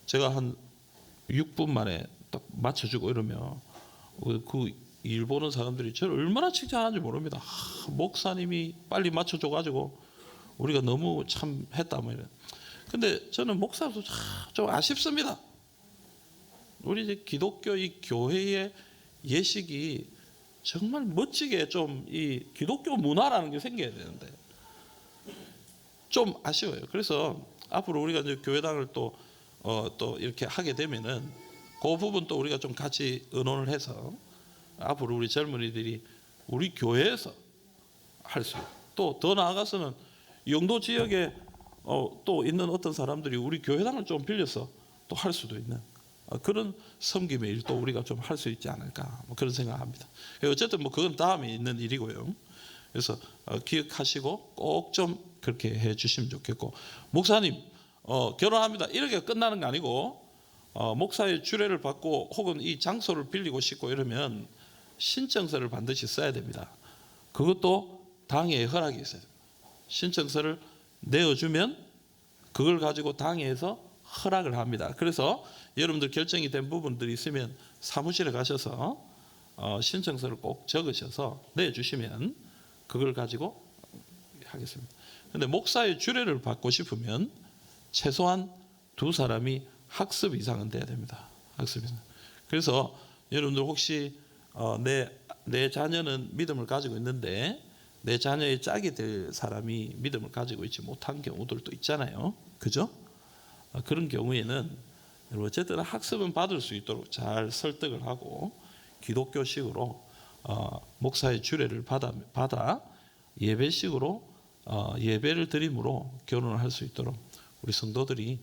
제가 한 6분 만에 딱 맞춰주고 이러면 그 일 보는 사람들이 저를 얼마나 칭찬하는지 모릅니다. 목사님이 빨리 맞춰줘가지고 우리가 너무 참 했다 뭐 이런. 근데 저는 목사도 좀 아쉽습니다. 우리 이제 기독교 이 교회의 예식이 정말 멋지게 좀 이 기독교 문화라는 게 생겨야 되는데 좀 아쉬워요. 그래서 앞으로 우리가 이제 교회당을 또 이렇게 하게 되면은 그 부분 또 우리가 좀 같이 의논을 해서 앞으로 우리 젊은이들이 우리 교회에서 할 수 있고, 또 더 나아가서는 영도 지역에 또 있는 어떤 사람들이 우리 교회당을 좀 빌려서 또 할 수도 있는 그런 섬김의 일도 우리가 좀 할 수 있지 않을까 뭐 그런 생각합니다. 어쨌든 뭐 그건 다음에 있는 일이고요. 그래서 기억하시고 꼭 좀 그렇게 해주시면 좋겠고, 목사님 결혼합니다 이렇게 끝나는 거 아니고 목사의 주례를 받고 혹은 이 장소를 빌리고 싶고 이러면 신청서를 반드시 써야 됩니다. 그것도 당회의 허락이 있어야 됩니다. 신청서를 내어주면 그걸 가지고 당회에서 허락을 합니다. 그래서 여러분들 결정이 된 부분들이 있으면 사무실에 가셔서 신청서를 꼭 적으셔서 내주시면 그걸 가지고 하겠습니다. 그런데 목사의 주례를 받고 싶으면 최소한 2사람이 학습 이상은 돼야 됩니다. 학습 이상. 그래서 여러분들 혹시 내 자녀는 믿음을 가지고 있는데 내 자녀의 짝이 될 사람이 믿음을 가지고 있지 못한 경우들도 있잖아요. 그죠? 그런 경우에는 어쨌든 학습은 받을 수 있도록 잘 설득을 하고 기독교식으로 목사의 주례를 받아 예배식으로 예배를 드림으로 결혼을 할 수 있도록 우리 성도들이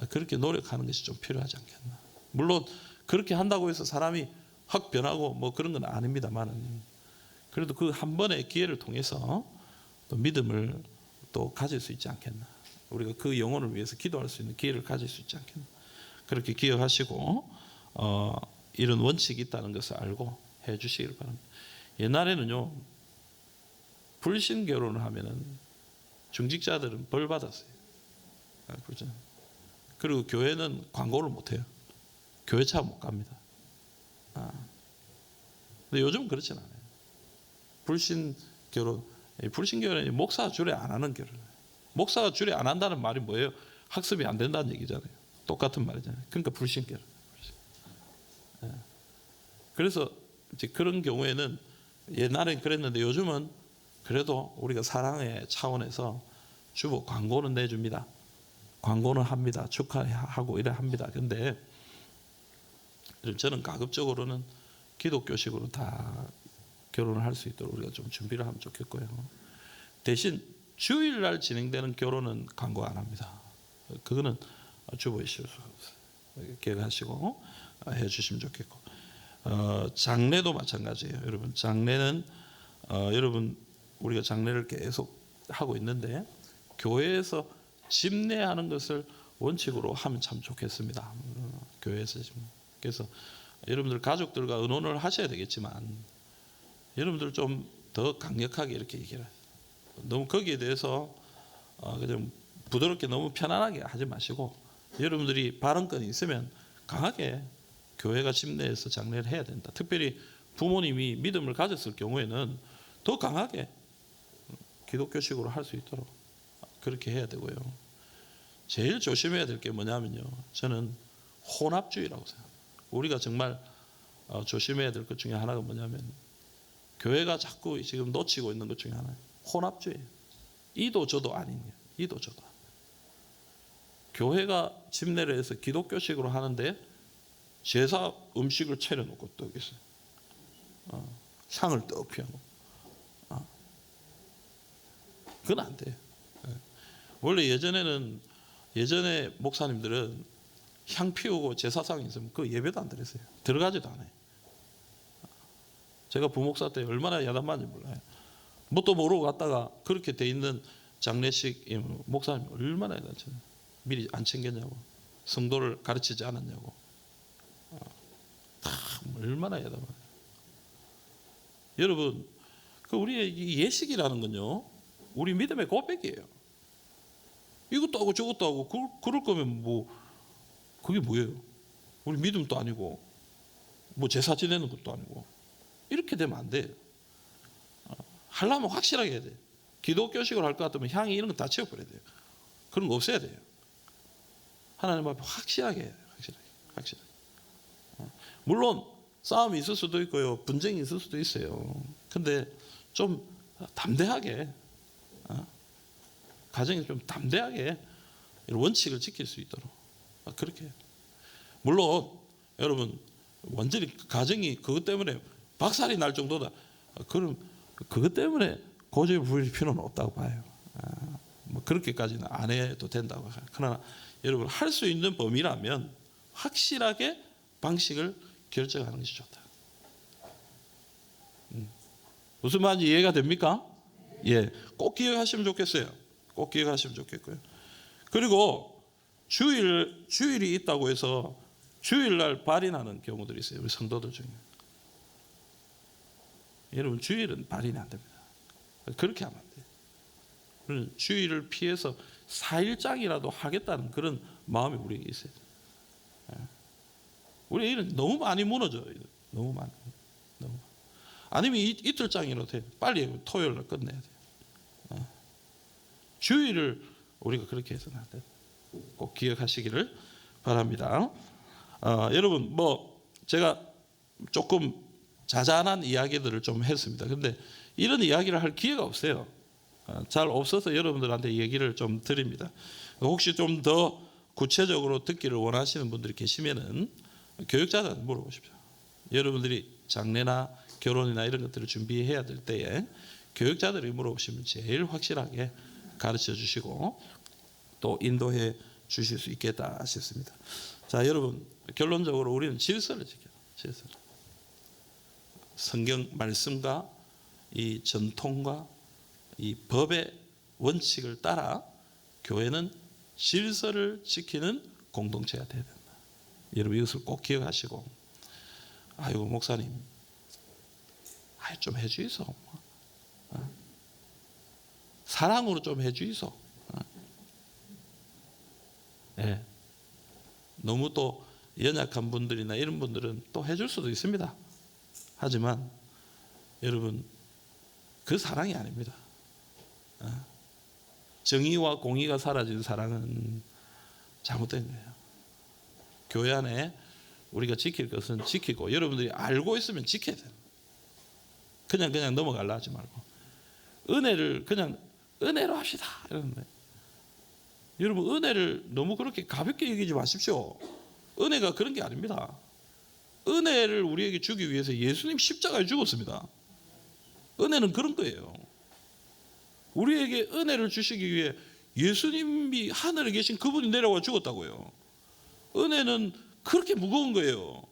그렇게 노력하는 것이 좀 필요하지 않겠나. 물론 그렇게 한다고 해서 사람이 확 변하고 뭐 그런 건 아닙니다만은 그래도 그 한 번의 기회를 통해서 또 믿음을 또 가질 수 있지 않겠나. 우리가 그 영혼을 위해서 기도할 수 있는 기회를 가질 수 있지 않겠나. 그렇게 기억하시고 이런 원칙이 있다는 것을 알고 해 주시기를 바랍니다. 옛날에는요 불신 결혼을 하면은 중직자들은 벌 받았어요. 그렇죠? 그리고 교회는 광고를 못 해요. 교회차 못 갑니다. 근데 요즘은 그렇진 않아요. 불신 결혼이 목사가 주례 안 하는 결혼. 목사가 주례 안 한다는 말이 뭐예요? 학습이 안 된다는 얘기잖아요. 똑같은 말이잖아요. 그러니까 불신 결혼. 그래서 이제 그런 경우에는 옛날엔 그랬는데 요즘은 그래도 우리가 사랑의 차원에서 주보 광고는 내줍니다. 광고는 합니다. 축하하고 이래 합니다. 근데 저는 가급적으로는 기독교식으로 다 결혼을 할 수 있도록 우리가 좀 준비를 하면 좋겠고요. 대신 주일날 진행되는 결혼은 광고 안 합니다. 그거는 주보에 실수 없어요. 기억하시고 해주시면 좋겠고 장례도 마찬가지예요. 여러분 장례는 여러분 우리가 장례를 계속 하고 있는데 교회에서 집례하는 것을 원칙으로 하면 참 좋겠습니다. 교회에서 그래서 여러분들 가족들과 의논을 하셔야 되겠지만 여러분들 좀 더 강력하게 이렇게 얘기를 너무 거기에 대해서 그냥 부드럽게 너무 편안하게 하지 마시고 여러분들이 발언권이 있으면 강하게 교회가 집례해서 장례를 해야 된다. 특별히 부모님이 믿음을 가졌을 경우에는 더 강하게 기독교식으로 할 수 있도록 그렇게 해야 되고요. 제일 조심해야 될 게 뭐냐면요. 저는 혼합주의라고 생각합니다. 우리가 정말 조심해야 될 것 중에 하나가 뭐냐면 교회가 자꾸 지금 놓치고 있는 것 중에 하나예요. 혼합주의. 이도 저도 아닌 거예요. 이도 저도. 교회가 집례를 해서 기독교식으로 하는데 제사 음식을 차려놓고 떡 있어요. 향을 떡 피워놓고. 그건 안 돼요. 원래 예전에 목사님들은 향 피우고 제사상이 있으면 그 예배도 안 드렸어요. 들어가지도 않아요. 제가 부목사 때 얼마나 야단맞는지 몰라요. 뭣도 모르고 갔다가 그렇게 돼 있는 장례식 목사님 얼마나 야단쳐요. 미리 안 챙겼냐고, 성도를 가르치지 않았냐고, 얼마나 야단맞아요. 여러분, 그 우리의 예식이라는 건요, 우리 믿음의 고백이에요. 이것도 하고 저것도 하고 그럴 거면 뭐 그게 뭐예요? 우리 믿음도 아니고 뭐 제사 지내는 것도 아니고 이렇게 되면 안 돼요. 하려면 확실하게 해야 돼요. 기독교식으로 할 것 같으면 향이 이런 거 다 치워버려야 돼요. 그런 거 없애야 돼요. 하나님 앞에 확실하게 해야 돼요. 확실하게. 물론 싸움이 있을 수도 있고요. 분쟁이 있을 수도 있어요. 근데 좀 담대하게 가정이 좀 담대하게 원칙을 지킬 수 있도록 그렇게 해요. 물론 여러분 완전히 가정이 그것 때문에 박살이 날 정도다. 그럼 그것 때문에 고집을 부릴 필요는 없다고 봐요. 뭐 그렇게까지는 안 해도 된다고. 그러나 여러분 할 수 있는 범위라면 확실하게 방식을 결정하는 것이 좋다. 무슨 말인지 이해가 됩니까? 예, 꼭 기억하시면 좋겠어요. 꼭 기억하시면 좋겠고요. 그리고 주일이 있다고 해서 주일날 발인하는 경우들이 있어요. 우리 성도들 중에. 여러분 주일은 발인이 안 됩니다. 그렇게 하면 안 돼요. 주일을 피해서 4일장이라도 하겠다는 그런 마음이 우리에게 있어요. 우리 일은 너무 많이 무너져요. 너무 많이. 아니면 이틀장이라도 돼요. 빨리 토요일날 끝내야 돼요. 주일을 우리가 그렇게 해서는 안 돼요. 꼭 기억하시기를 바랍니다. 여러분 뭐 제가 조금 자잘한 이야기들을 좀 했습니다. 그런데 이런 이야기를 할 기회가 없어요. 잘 없어서 여러분들한테 얘기를 좀 드립니다. 혹시 좀 더 구체적으로 듣기를 원하시는 분들이 계시면은 교육자들한테 물어보십시오. 여러분들이 장례나 결혼이나 이런 것들을 준비해야 될 때에 교육자들이 물어보시면 제일 확실하게 가르쳐 주시고 또 인도해 주실 수 있겠다 싶습니다. 자, 여러분, 결론적으로 우리는 질서를 지켜요. 질서. 성경 말씀과 이 전통과 이 법의 원칙을 따라 교회는 질서를 지키는 공동체가 되어야 된다. 여러분, 이것을 꼭 기억하시고, 아이고 목사님, 좀 해주이소. 사랑으로 좀 해주이소. 네. 너무 또 연약한 분들이나 이런 분들은 또 해줄 수도 있습니다. 하지만 여러분, 그 사랑이 아닙니다. 정의와 공의가 사라진 사랑은 잘못된 거예요. 교회 안에 우리가 지킬 것은 지키고, 여러분들이 알고 있으면 지켜야 돼요. 그냥 넘어가려 하지 말고 은혜를 그냥 은혜로 합시다 이러는데, 여러분, 은혜를 너무 그렇게 가볍게 여기지 마십시오. 은혜가 그런 게 아닙니다. 은혜를 우리에게 주기 위해서 예수님 십자가에 죽었습니다. 은혜는 그런 거예요. 우리에게 은혜를 주시기 위해 예수님이 하늘에 계신 그분이 내려와 죽었다고요. 은혜는 그렇게 무거운 거예요.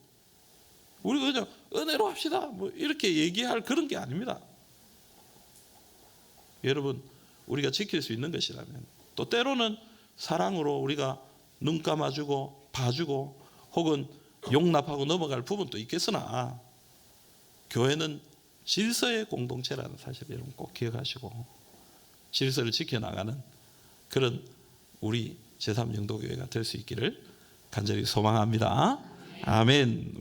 우리가 그냥 은혜로 합시다 뭐 이렇게 얘기할 그런 게 아닙니다. 여러분, 우리가 지킬 수 있는 것이라면, 또 때로는 사랑으로 우리가 눈 감아주고 봐주고 혹은 용납하고 넘어갈 부분도 있겠으나, 교회는 질서의 공동체라는 사실을 여러분 꼭 기억하시고 질서를 지켜나가는 그런 우리 제3영도교회가 될 수 있기를 간절히 소망합니다. 아멘.